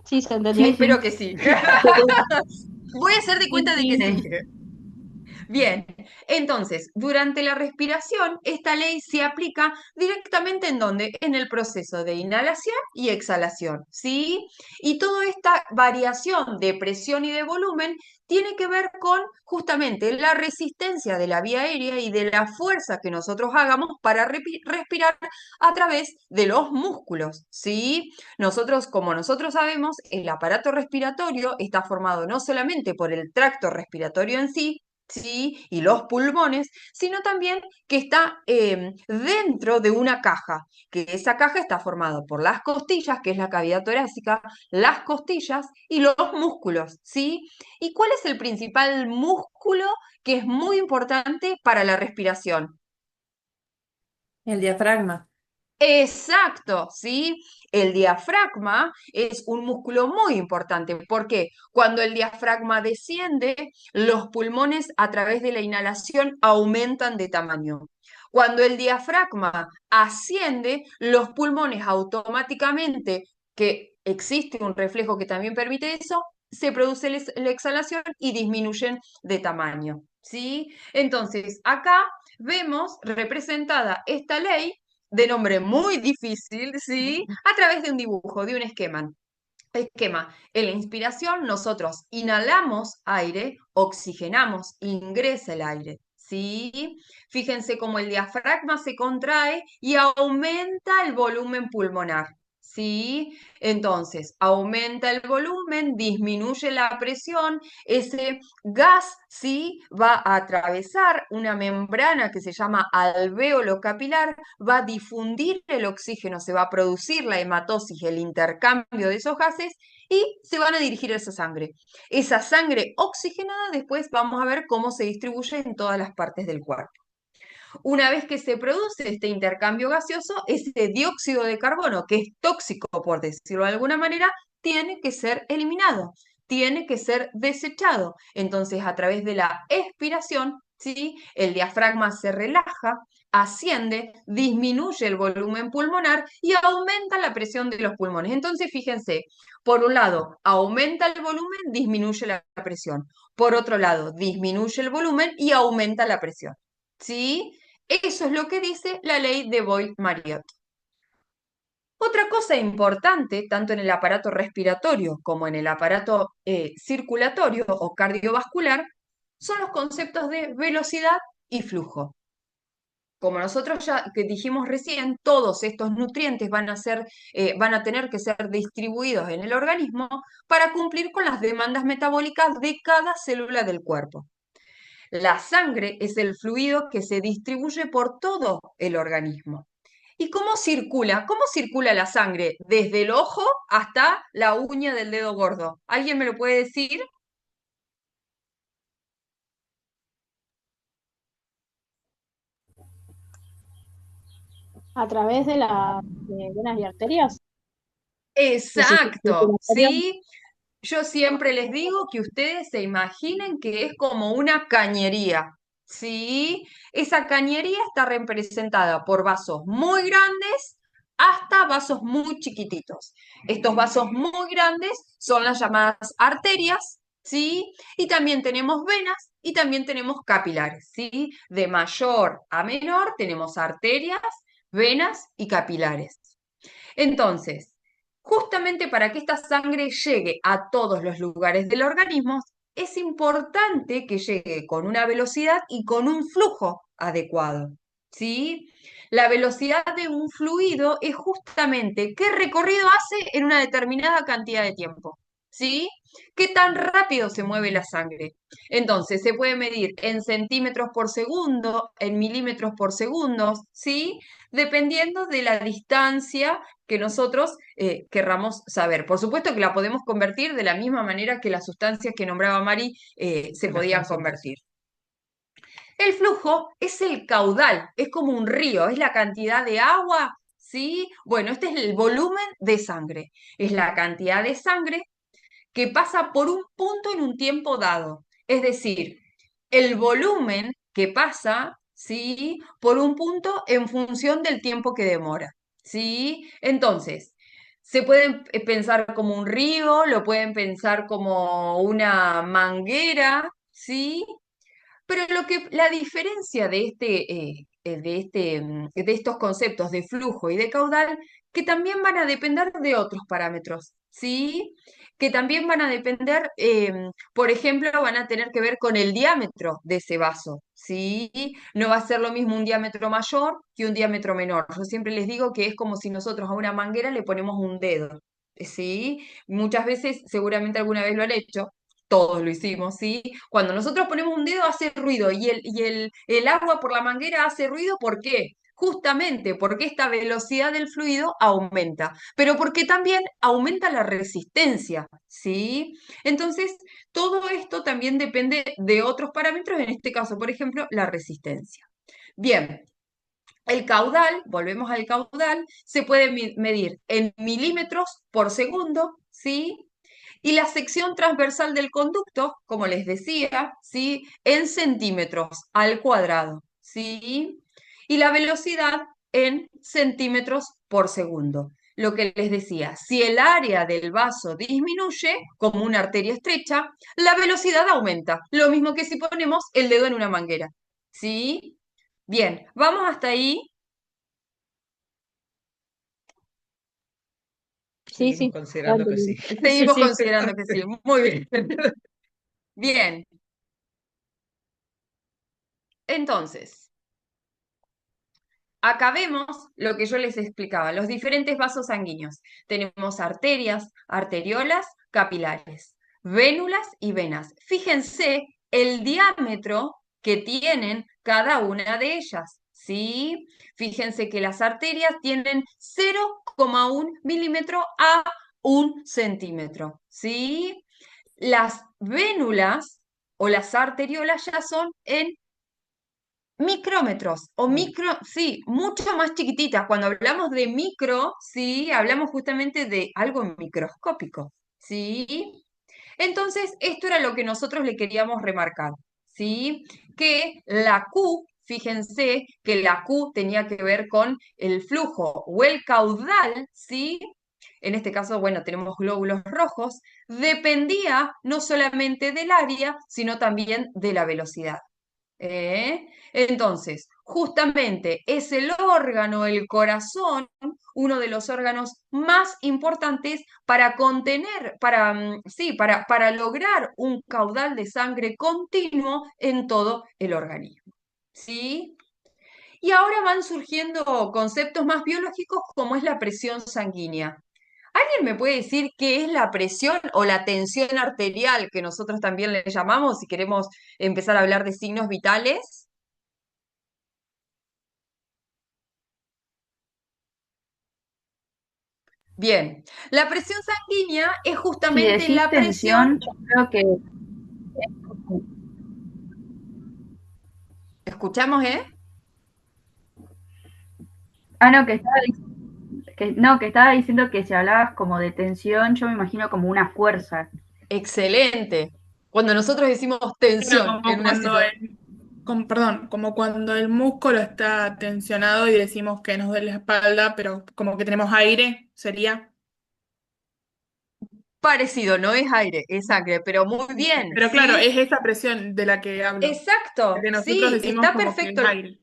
Sí, se entendió. Espero que sí. Voy a hacer de Sí, cuenta de que sí. sí. Bien, entonces, durante la respiración, esta ley se aplica directamente en donde, en el proceso de inhalación y exhalación, ¿sí? Y toda esta variación de presión y de volumen tiene que ver con justamente la resistencia de la vía aérea y de la fuerza que nosotros hagamos para respirar a través de los músculos, ¿sí? Nosotros, como nosotros sabemos, el aparato respiratorio está formado no solamente por el tracto respiratorio en sí, ¿sí? Y los pulmones, sino también que está dentro de una caja, que esa caja está formada por las costillas, que es la cavidad torácica, las costillas y los músculos, ¿sí? ¿Y cuál es el principal músculo que es muy importante para la respiración? El diafragma. Exacto, ¿sí? El diafragma es un músculo muy importante. ¿Por qué? Cuando el diafragma desciende, los pulmones a través de la inhalación aumentan de tamaño. Cuando el diafragma asciende, los pulmones automáticamente, que existe un reflejo que también permite eso, se produce la exhalación y disminuyen de tamaño, ¿sí? Entonces, acá vemos representada esta ley de nombre muy difícil, ¿sí? A través de un dibujo, de un esquema. Esquema. En la inspiración nosotros inhalamos aire, oxigenamos, ingresa el aire, ¿sí? Fíjense cómo el diafragma se contrae y aumenta el volumen pulmonar, ¿sí? Entonces, aumenta el volumen, disminuye la presión, ese gas, ¿sí? Va a atravesar una membrana que se llama alvéolo capilar, va a difundir el oxígeno, se va a producir la hematosis, el intercambio de esos gases y se van a dirigir a esa sangre. Esa sangre oxigenada después vamos a ver cómo se distribuye en todas las partes del cuerpo. Una vez que se produce este intercambio gaseoso, ese dióxido de carbono, que es tóxico por decirlo de alguna manera, tiene que ser eliminado, tiene que ser desechado. Entonces, a través de la expiración, ¿sí? El diafragma se relaja, asciende, disminuye el volumen pulmonar y aumenta la presión de los pulmones. Entonces, fíjense, por un lado, aumenta el volumen, disminuye la presión. Por otro lado, disminuye el volumen y aumenta la presión. ¿Sí? Eso es lo que dice la ley de Boyle-Marriott. Otra cosa importante, tanto en el aparato respiratorio como en el aparato circulatorio o cardiovascular, son los conceptos de velocidad y flujo. Como nosotros ya que dijimos recién, todos estos nutrientes van a tener que ser distribuidos en el organismo para cumplir con las demandas metabólicas de cada célula del cuerpo. La sangre es el fluido que se distribuye por todo el organismo. ¿Y cómo circula? ¿Cómo circula la sangre desde el ojo hasta la uña del dedo gordo? ¿Alguien me lo puede decir? A través de las venas y arterias, de su Exacto, circulación. ¿sí? Yo siempre les digo que ustedes se imaginen que es como una cañería, ¿sí? Esa cañería está representada por vasos muy grandes hasta vasos muy chiquititos. Estos vasos muy grandes son las llamadas arterias, ¿sí? Y también tenemos venas y también tenemos capilares, ¿sí? De mayor a menor tenemos arterias, venas y capilares. Entonces, justamente para que esta sangre llegue a todos los lugares del organismo, es importante que llegue con una velocidad y con un flujo adecuado, ¿sí? La velocidad de un fluido es justamente qué recorrido hace en una determinada cantidad de tiempo, ¿sí? ¿Qué tan rápido se mueve la sangre? Entonces, se puede medir en centímetros por segundo, en milímetros por segundo, ¿sí? Dependiendo de la distancia que nosotros querramos saber. Por supuesto que la podemos convertir de la misma manera que las sustancias que nombraba Mari se En las podían concentraciones. convertir. El flujo es el caudal, es como un río, es la cantidad de agua, ¿sí? Bueno, este es el volumen de sangre, es la cantidad de sangre que pasa por un punto en un tiempo dado. Es decir, el volumen que pasa, ¿sí? Por un punto en función del tiempo que demora, ¿sí? Entonces, se pueden pensar como un río, lo pueden pensar como una manguera, ¿sí? Pero la diferencia de estos conceptos de flujo y de caudal, que también van a depender de otros parámetros, ¿sí? Que también van a depender, por ejemplo, van a tener que ver con el diámetro de ese vaso, ¿sí? No va a ser lo mismo un diámetro mayor que un diámetro menor. Yo siempre les digo que es como si nosotros a una manguera le ponemos un dedo, ¿sí? Muchas veces, seguramente alguna vez lo han hecho, todos lo hicimos, ¿sí? Cuando nosotros ponemos un dedo hace ruido y el agua por la manguera hace ruido, ¿por qué? Justamente porque esta velocidad del fluido aumenta, pero porque también aumenta la resistencia, ¿sí? Entonces, todo esto también depende de otros parámetros, en este caso, por ejemplo, la resistencia. Bien, el caudal, volvemos al caudal, se puede medir en milímetros por segundo, ¿sí? Y la sección transversal del conducto, como les decía, ¿sí? En centímetros al cuadrado, ¿sí? Y la velocidad en centímetros por segundo. Lo que les decía, si el área del vaso disminuye, como una arteria estrecha, la velocidad aumenta. Lo mismo que si ponemos el dedo en una manguera, ¿sí? Bien, vamos hasta ahí. Sí, Seguimos sí, considerando bastante que bien. sí. Sí, Seguimos sí. considerando que sí. Muy bien. Bien, entonces, acá vemos lo que yo les explicaba, los diferentes vasos sanguíneos. Tenemos arterias, arteriolas, capilares, vénulas y venas. Fíjense el diámetro que tienen cada una de ellas, ¿sí? Fíjense que las arterias tienen 0,1 milímetro a 1 centímetro, ¿sí? Las vénulas o las arteriolas ya son en micrómetros o sí, mucho más chiquititas. Cuando hablamos de micro, sí, hablamos justamente de algo microscópico, ¿sí? Entonces, esto era lo que nosotros le queríamos remarcar, ¿sí? Que la Q, fíjense que la Q tenía que ver con el flujo o el caudal, ¿sí? En este caso, bueno, tenemos glóbulos rojos, dependía no solamente del área, sino también de la velocidad. ¿Eh? Entonces, justamente es el órgano, el corazón, uno de los órganos más importantes para contener, sí, para lograr un caudal de sangre continuo en todo el organismo. ¿Sí? Y ahora van surgiendo conceptos más biológicos como es la presión sanguínea. ¿Alguien me puede decir qué es la presión o la tensión arterial, que nosotros también le llamamos si queremos empezar a hablar de signos vitales? Bien, la presión sanguínea es Si justamente decís la presión. tensión, yo creo que Escuchamos, ¿eh? no, que estaba diciendo que si hablabas como de tensión, yo me imagino como una fuerza. Excelente. Cuando nosotros decimos Claro, tensión como en una cuando situación. perdón, como cuando el músculo está tensionado y decimos que nos duele la espalda, pero como que tenemos aire, sería. Parecido, no es aire, es sangre, pero muy bien, Pero claro, ¿sí? es esa presión de la que hablo, Exacto, que nosotros sí, decimos está como que es perfecto. aire.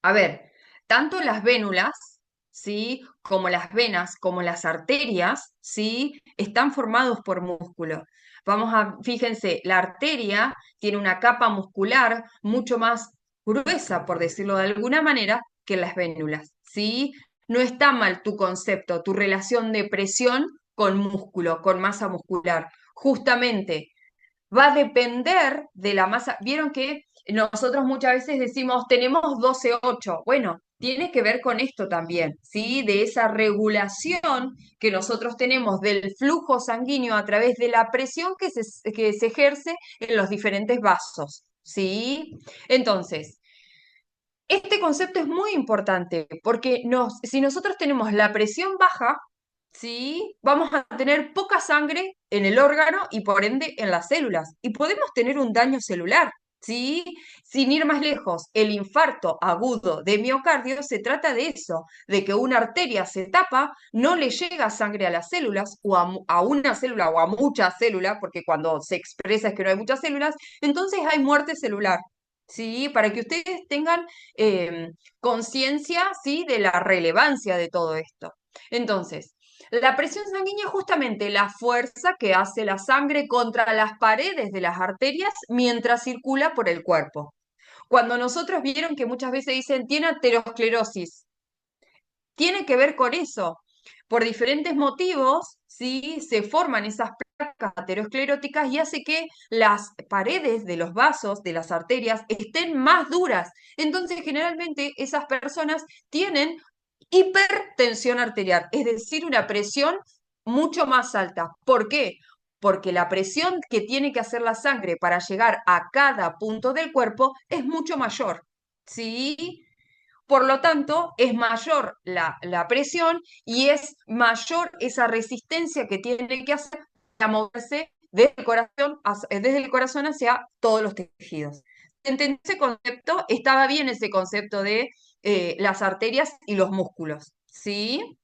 A ver, tanto las vénulas ¿sí? Como las venas, como las arterias, ¿sí? Están formados por músculo. Fíjense, la arteria tiene una capa muscular mucho más gruesa, por decirlo de alguna manera, que las vénulas, ¿sí? No está mal tu concepto, tu relación de presión con músculo, con masa muscular. Justamente va a depender de la masa. Vieron que nosotros muchas veces decimos tenemos 12,8. Bueno, tiene que ver con esto también, ¿sí? De esa regulación que nosotros tenemos del flujo sanguíneo a través de la presión que se ejerce en los diferentes vasos, ¿sí? Entonces, este concepto es muy importante porque si nosotros tenemos la presión baja, ¿sí? Vamos a tener poca sangre en el órgano y por ende en las células. Y podemos tener un daño celular, ¿sí? Sin ir más lejos, el infarto agudo de miocardio se trata de eso, de que una arteria se tapa, no le llega sangre a las células o a una célula o a muchas células, porque cuando se expresa es que no hay muchas células, entonces hay muerte celular. ¿Sí? Para que ustedes tengan conciencia, ¿sí? De la relevancia de todo esto. Entonces, la presión sanguínea es justamente la fuerza que hace la sangre contra las paredes de las arterias mientras circula por el cuerpo. Cuando nosotros vieron que muchas veces dicen tiene aterosclerosis, tiene que ver con eso. Por diferentes motivos, ¿sí? Se forman esas placas ateroscleróticas y hace que las paredes de los vasos, de las arterias, estén más duras. Entonces, generalmente esas personas tienen hipertensión arterial, es decir, una presión mucho más alta. ¿Por qué? Porque la presión que tiene que hacer la sangre para llegar a cada punto del cuerpo es mucho mayor. ¿Sí? Por lo tanto, es mayor la presión y es mayor esa resistencia que tiene que hacer para moverse desde el corazón hacia todos los tejidos. ¿Entendés ese concepto? Estaba bien ese concepto de las arterias y los músculos, ¿sí?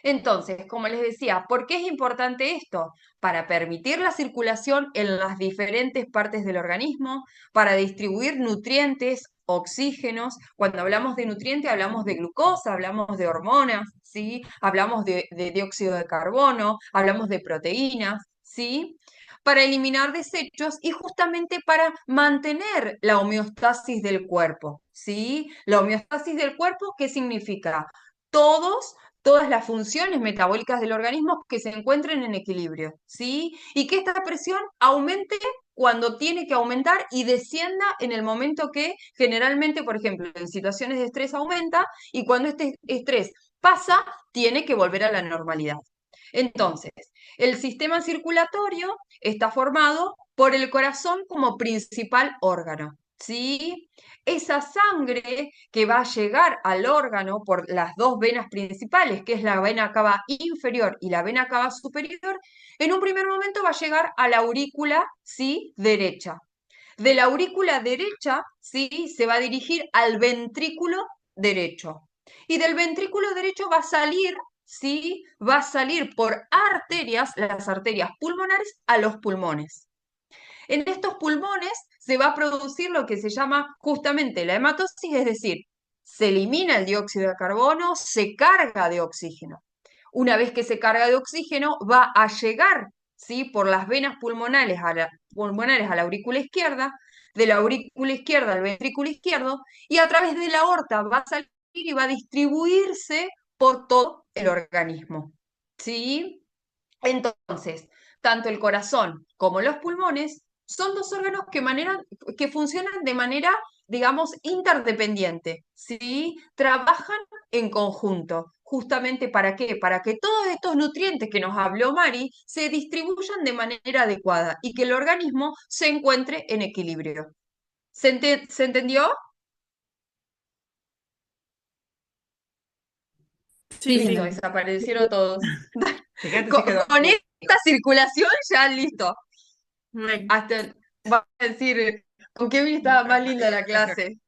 Entonces, como les decía, ¿por qué es importante esto? Para permitir la circulación en las diferentes partes del organismo, para distribuir nutrientes, oxígenos. Cuando hablamos de nutrientes, hablamos de glucosa, hablamos de hormonas, ¿sí? Hablamos de dióxido de carbono, hablamos de proteínas, ¿sí? Para eliminar desechos y justamente para mantener la homeostasis del cuerpo, ¿sí? La homeostasis del cuerpo, ¿qué significa? Todas las funciones metabólicas del organismo que se encuentren en equilibrio, ¿sí? Y que esta presión aumente cuando tiene que aumentar y descienda en el momento que generalmente, por ejemplo, en situaciones de estrés aumenta y cuando este estrés pasa, tiene que volver a la normalidad. Entonces, el sistema circulatorio está formado por el corazón como principal órgano, ¿sí? Esa sangre que va a llegar al órgano por las dos venas principales, que es la vena cava inferior y la vena cava superior, en un primer momento va a llegar a la aurícula, ¿sí? Derecha. De la aurícula derecha, ¿sí? Se va a dirigir al ventrículo derecho. Y del ventrículo derecho va a salir, ¿sí? Va a salir por arterias, las arterias pulmonares, a los pulmones. En estos pulmones se va a producir lo que se llama justamente la hematosis, es decir, se elimina el dióxido de carbono, se carga de oxígeno. Una vez que se carga de oxígeno, va a llegar, ¿sí? Por las venas pulmonares a la aurícula izquierda, de la aurícula izquierda al ventrículo izquierdo, y a través de la aorta va a salir y va a distribuirse por todo el organismo. ¿Sí? Entonces, tanto el corazón como los pulmones son dos órganos que funcionan de manera, digamos, interdependiente, ¿sí? Trabajan en conjunto. ¿Justamente para qué? Para que todos estos nutrientes que nos habló Mari se distribuyan de manera adecuada y que el organismo se encuentre en equilibrio. ¿Se entendió? Sí, Listo, sí. desaparecieron todos. Fíjate si Con, quedó. con esta circulación ya listo. Re. Hasta va a decir, con Kevin estaba más linda la clase.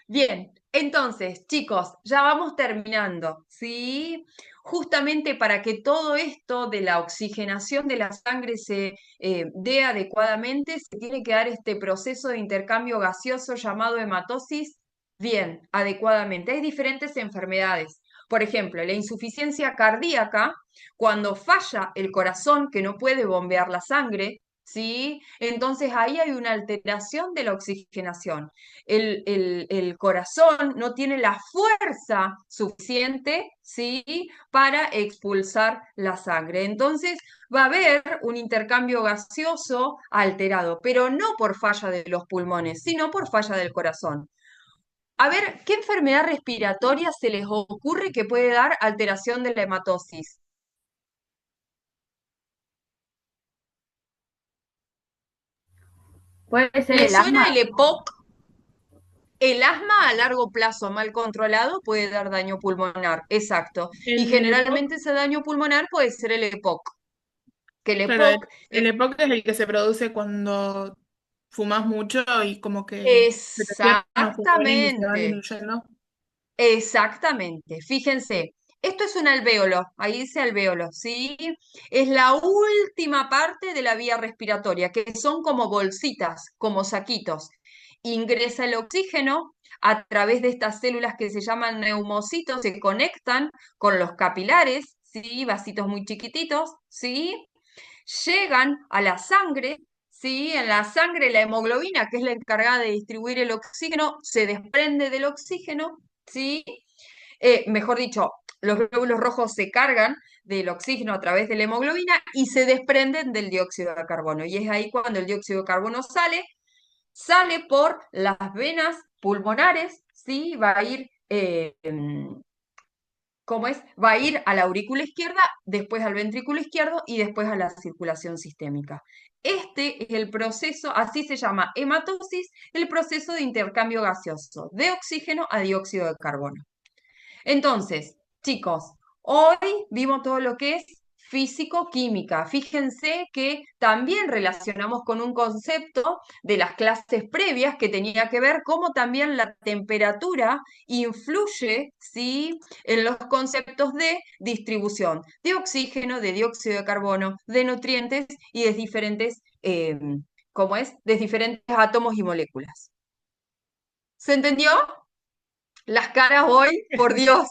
Bien, entonces, chicos, ya vamos terminando, ¿sí? Justamente para que todo esto de la oxigenación de la sangre se dé adecuadamente, se tiene que dar este proceso de intercambio gaseoso llamado hematosis, bien, adecuadamente. Hay diferentes enfermedades. Por ejemplo, la insuficiencia cardíaca, cuando falla el corazón que no puede bombear la sangre, ¿sí? Entonces ahí hay una alteración de la oxigenación. El corazón no tiene la fuerza suficiente, ¿sí? Para expulsar la sangre. Entonces va a haber un intercambio gaseoso alterado, pero no por falla de los pulmones, sino por falla del corazón. A ver, ¿qué enfermedad respiratoria se les ocurre que puede dar alteración de la hematosis? Puede ser ¿Les el suena asma. el EPOC? El asma a largo plazo mal controlado puede dar daño pulmonar, exacto. Y El EPOC, generalmente ese daño pulmonar puede ser el EPOC, que el claro, EPOC el EPOC es el que se produce cuando fumas mucho y como que se te cierran los pulmones y se van exactamente. diluyendo. Exactamente, fíjense, esto es un alvéolo, ahí dice alvéolo, ¿sí? Es la última parte de la vía respiratoria, que son como bolsitas, como saquitos. Ingresa el oxígeno a través de estas células que se llaman neumocitos, se conectan con los capilares, ¿sí? Vasitos muy chiquititos, ¿sí? Llegan a la sangre, ¿sí? En la sangre la hemoglobina, que es la encargada de distribuir el oxígeno, se desprende del oxígeno, ¿sí? Mejor dicho, los glóbulos rojos se cargan del oxígeno a través de la hemoglobina y se desprenden del dióxido de carbono. Y es ahí cuando el dióxido de carbono sale por las venas pulmonares, ¿sí? Va a ir, ¿cómo es? Va a ir a la aurícula izquierda, después al ventrículo izquierdo y después a la circulación sistémica. Este es el proceso, así se llama hematosis, el proceso de intercambio gaseoso de oxígeno a dióxido de carbono. Entonces, chicos, hoy vimos todo lo que es físico-química. Fíjense que también relacionamos con un concepto de las clases previas que tenía que ver cómo también la temperatura influye, ¿sí? En los conceptos de distribución de oxígeno, de dióxido de carbono, de nutrientes y de diferentes, ¿cómo es? De diferentes átomos y moléculas. ¿Se entendió? Las caras hoy, por Dios.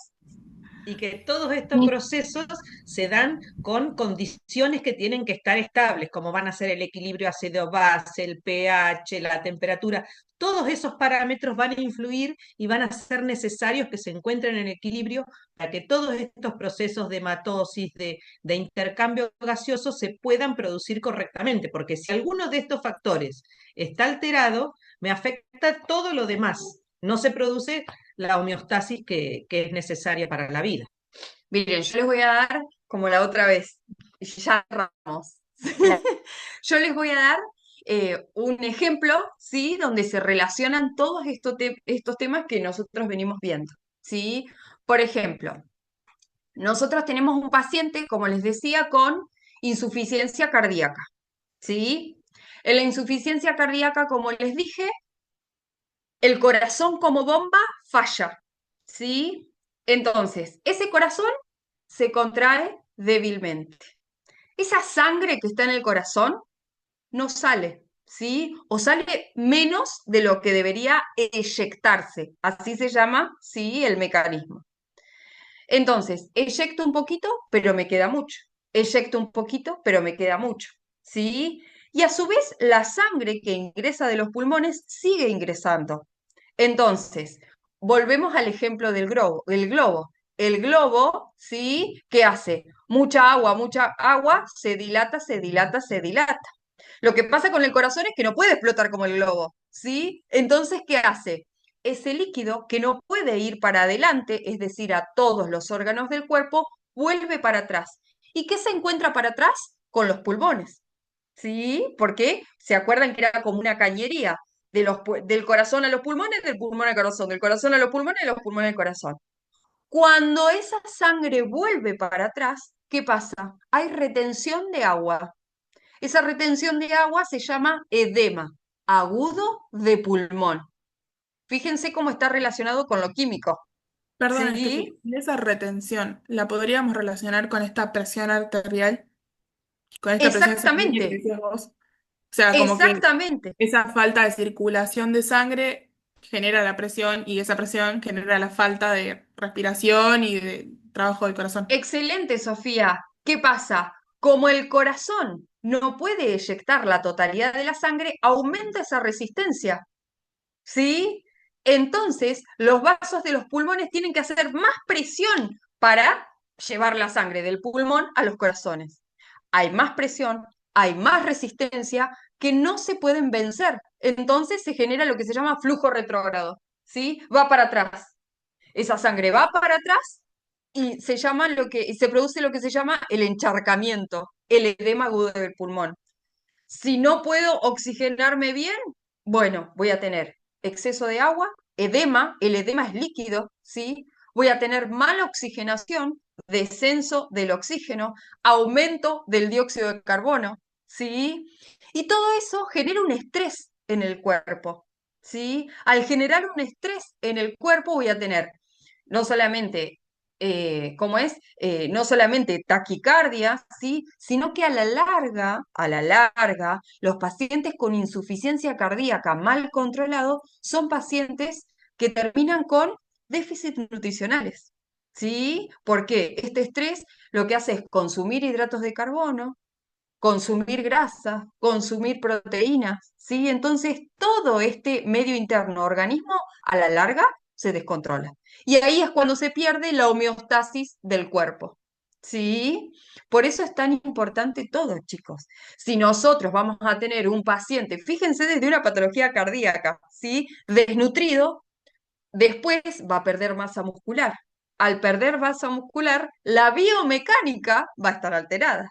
Y que todos estos Sí. procesos se dan con condiciones que tienen que estar estables, como van a ser el equilibrio ácido-base, el pH, la temperatura. Todos esos parámetros van a influir y van a ser necesarios que se encuentren en equilibrio para que todos estos procesos de hematosis, de intercambio gaseoso, se puedan producir correctamente, porque si alguno de estos factores está alterado, me afecta todo lo demás. No se produce la homeostasis que es necesaria para la vida. Miren, yo les voy a dar, como la otra vez, ya cerramos. Yo les voy a dar un ejemplo, ¿sí? Donde se relacionan todos estos temas que nosotros venimos viendo, ¿sí? Por ejemplo, nosotros tenemos un paciente, como les decía, con insuficiencia cardíaca, ¿sí? En la insuficiencia cardíaca, como les dije, el corazón como bomba falla, ¿sí? Entonces, ese corazón se contrae débilmente. Esa sangre que está en el corazón no sale, ¿sí? O sale menos de lo que debería eyectarse. Así se llama, ¿sí? El mecanismo. Entonces, eyecto un poquito, pero me queda mucho. Eyecto un poquito, pero me queda mucho, ¿sí? Y a su vez, la sangre que ingresa de los pulmones sigue ingresando. Entonces, volvemos al ejemplo del globo. El globo, ¿sí? ¿Qué hace? Mucha agua, se dilata, se dilata, se dilata. Lo que pasa con el corazón es que no puede explotar como el globo, ¿sí? Entonces, ¿qué hace? Ese líquido que no puede ir para adelante, es decir, a todos los órganos del cuerpo, vuelve para atrás. ¿Y qué se encuentra para atrás? Con los pulmones, ¿sí? Porque se acuerdan que era como una cañería del corazón a los pulmones, del pulmón al corazón, del corazón a los pulmones, de los pulmones al corazón. Cuando esa sangre vuelve para atrás, ¿qué pasa? Hay retención de agua. Esa retención de agua se llama edema agudo de pulmón. Fíjense cómo está relacionado con lo químico. Perdón, ¿Sí? Steffi, ¿y esa retención la podríamos relacionar con esta presión arterial, con esta presión sanguínea que Exactamente, decías vos? O sea, como que exactamente. esa falta de circulación de sangre genera la presión y esa presión genera la falta de respiración y de trabajo del corazón. Excelente, Sofía. ¿Qué pasa? Como el corazón no puede eyectar la totalidad de la sangre, aumenta esa resistencia, ¿sí? Entonces, los vasos de los pulmones tienen que hacer más presión para llevar la sangre del pulmón a los corazones. Hay más presión, hay más resistencia que no se pueden vencer. Entonces se genera lo que se llama flujo retrógrado, ¿sí? Va para atrás. Esa sangre va para atrás y se produce lo que se llama el encharcamiento, el edema agudo del pulmón. Si no puedo oxigenarme bien, bueno, voy a tener exceso de agua, edema, el edema es líquido, ¿sí? Voy a tener mala oxigenación, descenso del oxígeno, aumento del dióxido de carbono, ¿sí? Y todo eso genera un estrés en el cuerpo, ¿sí? Al generar un estrés en el cuerpo voy a tener no solamente ¿cómo es? No solamente taquicardia, ¿sí? Sino que a la larga, los pacientes con insuficiencia cardíaca mal controlado son pacientes que terminan con déficits nutricionales, ¿sí? Porque este estrés lo que hace es consumir hidratos de carbono, consumir grasa, consumir proteínas, ¿sí? Entonces, todo este medio interno organismo a la larga se descontrola. Y ahí es cuando se pierde la homeostasis del cuerpo, ¿sí? Por eso es tan importante todo, chicos. Si nosotros vamos a tener un paciente, fíjense desde una patología cardíaca, ¿sí? Desnutrido, después va a perder masa muscular. Al perder masa muscular, la biomecánica va a estar alterada.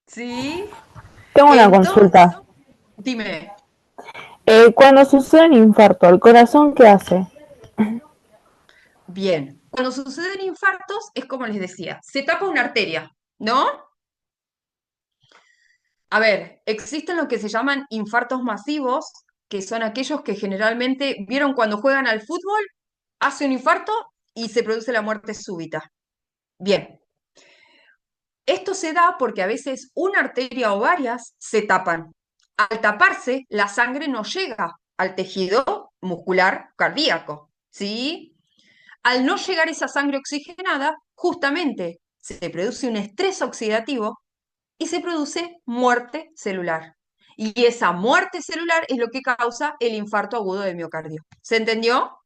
¿Sí? Tengo una Entonces, consulta. dime, Cuando sucede un infarto, ¿el corazón qué hace? bien, cuando suceden infartos es como les decía, se tapa una arteria, ¿no? A ver, existen lo que se llaman infartos masivos, que son aquellos que generalmente, ¿vieron cuando juegan al fútbol? Hace un infarto y se produce la muerte súbita. Bien, esto se da porque a veces una arteria o varias se tapan. Al taparse, la sangre no llega al tejido muscular cardíaco, ¿sí? Al no llegar esa sangre oxigenada, justamente se produce un estrés oxidativo y se produce muerte celular. Y esa muerte celular es lo que causa el infarto agudo de miocardio. ¿Se entendió?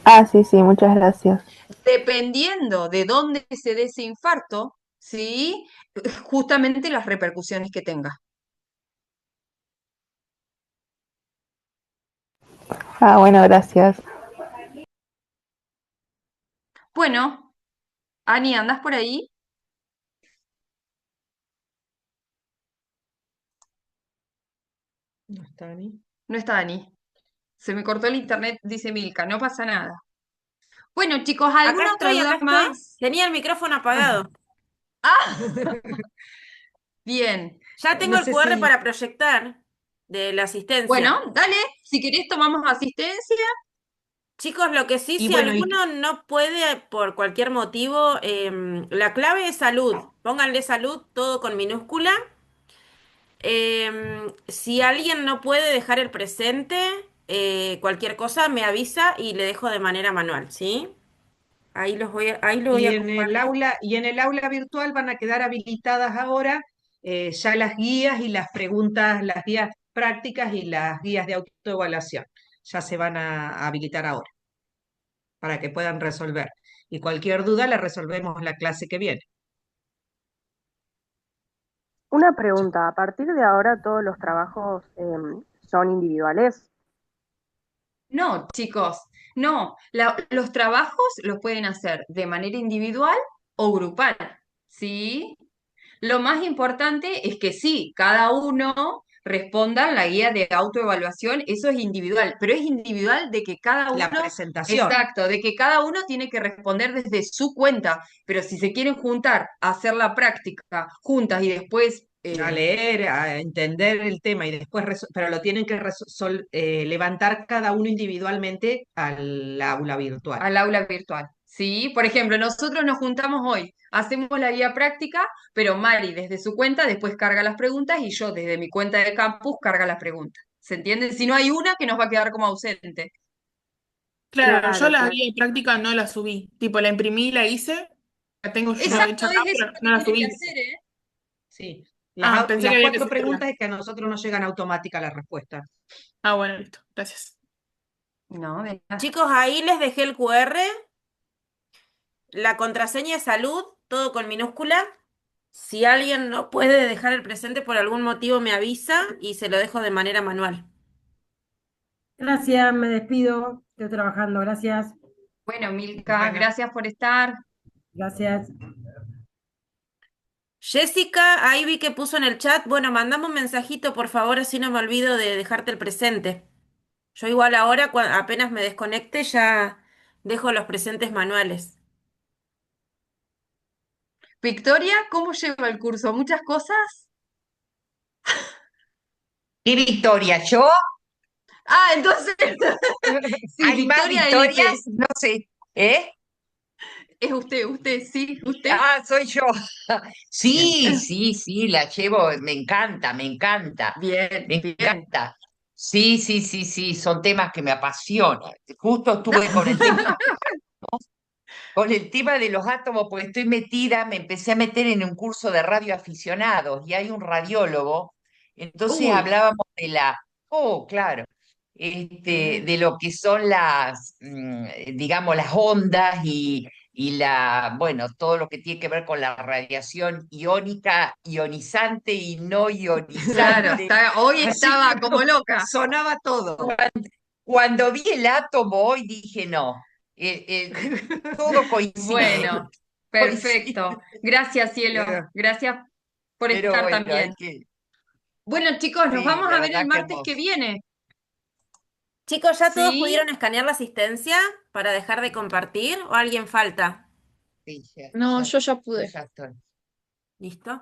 Ah, sí, sí, muchas gracias. Dependiendo de dónde se dé ese infarto, ¿sí? Justamente las repercusiones que tenga. Ah, bueno, gracias. Bueno, Ani, ¿andás por ahí? No está ni. No está Ani. Se me cortó el internet, dice Milka, no pasa nada. Bueno, chicos, ¿alguna otra Acá duda estoy. más? Tenía el micrófono apagado. Ah, bien. Ya tengo No el sé QR si, para proyectar de la asistencia. Bueno, dale, si querés tomamos asistencia. Chicos, lo que sí, y si bueno, alguno no puede por cualquier motivo, la clave es salud. Pónganle salud todo con minúscula. Si alguien no puede dejar el presente, cualquier cosa me avisa y le dejo de manera manual, ¿sí? Ahí lo voy a compartir. y en el aula virtual van a quedar habilitadas ahora ya las guías y las preguntas, las guías prácticas y las guías de autoevaluación. Ya se van a habilitar ahora para que puedan resolver. Y cualquier duda la resolvemos la clase que viene. Una pregunta, a partir de ahora todos los trabajos son individuales. No, chicos, no. Los trabajos los pueden hacer de manera individual o grupal, ¿sí? Lo más importante es que sí, cada uno responda en la guía de autoevaluación, eso es individual, pero es individual de que cada La uno, presentación. exacto, de que cada uno tiene que responder desde su cuenta, pero si se quieren juntar a hacer la práctica juntas y después A leer, a entender el tema y después, pero lo tienen que levantar cada uno individualmente al aula virtual. al aula virtual, ¿sí? Por ejemplo, nosotros nos juntamos hoy, hacemos la guía práctica, pero Mari desde su cuenta después carga las preguntas y yo desde mi cuenta de campus carga las preguntas. ¿Se entiende? Si no hay una, que nos va a quedar como ausente. Claro, yo Claro, la claro. guía de práctica no la subí. Tipo, la imprimí, la hice, la tengo yo hecha Exacto, acá, es eso pero lo no que la tienen que subí. hacer, ¿eh? Sí. Ah, pensé que Las había que cuatro subirla. preguntas es que a nosotros nos llegan automáticas las respuestas. Ah, bueno, listo. Gracias. No, de nada. Chicos, ahí les dejé el QR, la contraseña de salud, todo con minúscula. Si alguien no puede dejar el presente por algún motivo, me avisa y se lo dejo de manera manual. Gracias, me despido. Estoy trabajando. Gracias. Bueno, Milka, Bueno, gracias por estar. Gracias. Jessica, ahí vi que puso en el chat, bueno, mandame un mensajito, por favor, así no me olvido de dejarte el presente. Yo igual ahora, apenas me desconecte, ya dejo los presentes manuales. Victoria, ¿cómo lleva el curso? ¿Muchas cosas? ¿Qué Victoria? ¿Yo? Ah, entonces, sí, ¿Hay más Victoria LT. Victorias? No sé. ¿Eh? Es usted, sí, usted. Ah, soy yo. Sí, sí, sí, la llevo, me encanta, me encanta, Bien, me bien. encanta. Sí, sí, sí, sí, son temas que me apasionan. Justo estuve con el tema, con el tema de los átomos, porque estoy metida, me empecé a meter en un curso de radioaficionados y hay un radiólogo, entonces Uy, hablábamos de claro, bien. de lo que son digamos, las ondas bueno, todo lo que tiene que ver con la radiación iónica, ionizante y no Claro, ionizante. hoy Así estaba que como loca. sonaba todo. cuando vi el átomo hoy dije, no, todo coincide, Bueno, coincide. perfecto. Gracias, cielo. Pero, Gracias por pero estar bueno, también. Bueno, chicos, nos sí, vamos la a ver el verdad que martes que hermoso. viene. Chicos, ¿ya todos ¿Sí? pudieron escanear la asistencia para dejar de compartir o alguien falta? Sí, No, yo ya yo pude. ya estoy. ¿Listo?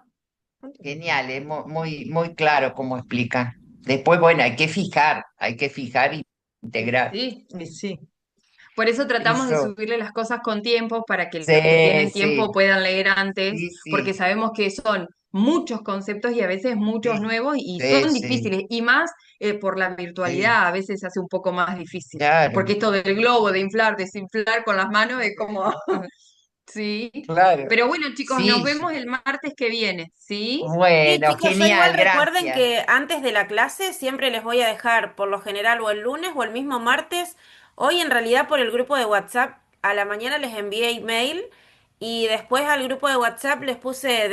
Genial, es muy, muy claro cómo explican. Después, bueno, hay que fijar y integrar. Sí. Y sí. Por eso tratamos de Eso, subirle las cosas con tiempo para que los que sí, tienen sí, tiempo puedan leer antes, sí, porque sí, sabemos que son muchos conceptos y a veces muchos sí, nuevos y sí, son sí, difíciles, y más por la sí, virtualidad a veces se hace un poco más difícil, claro, porque esto del globo, de inflar, desinflar con las manos es como, sí. claro, Pero bueno, chicos, nos sí. vemos el martes que viene, ¿sí? Sí, Bueno, chicos, yo igual genial, recuerden gracias. que antes de la clase siempre les voy a dejar por lo general o el lunes o el mismo martes. Hoy en realidad por el grupo de WhatsApp a la mañana les envié email y después al grupo de WhatsApp les puse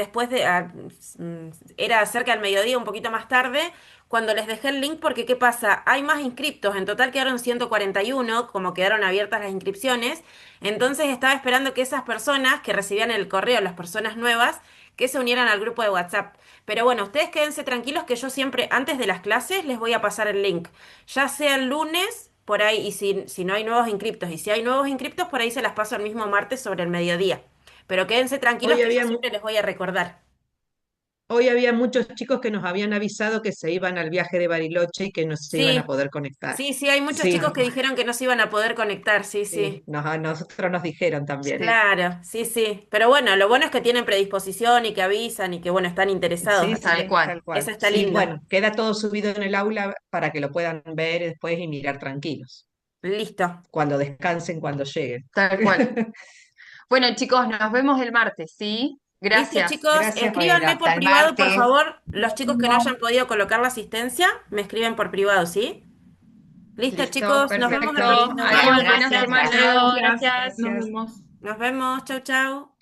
era cerca del mediodía, un poquito más tarde, cuando les dejé el link porque ¿qué pasa? Hay más inscriptos, en total quedaron 141, como quedaron abiertas las inscripciones. Entonces estaba esperando que esas personas que recibían el correo, las personas nuevas, que se unieran al grupo de WhatsApp. Pero bueno, ustedes quédense tranquilos que yo siempre, antes de las clases, les voy a pasar el link. Ya sea el lunes, por ahí, y si no hay nuevos inscriptos, y si hay nuevos inscriptos, por ahí se las paso el mismo martes sobre el mediodía. Pero quédense tranquilos Hoy que yo había, siempre les voy a recordar. hoy había muchos chicos que nos habían avisado que se iban al viaje de Bariloche y que no se iban a Sí, poder conectar. sí, hay muchos Sí, chicos que dijeron que no se iban a poder conectar, sí, sí, sí. a nosotros nos dijeron también. Sí, Claro, sí, sí. Pero bueno, lo bueno es que tienen predisposición y que avisan y que, bueno, están interesados, Sí, así tal sí, que cual. tal cual. eso está Sí, lindo. bueno, queda todo subido en el aula para que lo puedan ver después y mirar tranquilos, Listo. cuando descansen, cuando lleguen. Tal cual. Bueno, chicos, nos vemos el martes, ¿sí? Listo, Gracias. chicos, Gracias. Bueno, escríbanme por hasta el privado, por martes. favor. Los chicos que no hayan podido colocar la asistencia, me escriben por privado, ¿sí? Listo, Listo, chicos, nos vemos el perfecto. martes. Bueno, Nos Adiós, vemos. buena gracias, semana. gracias. Chao, Adiós, gracias. nos Gracias. vemos. Nos vemos. Chau, chau.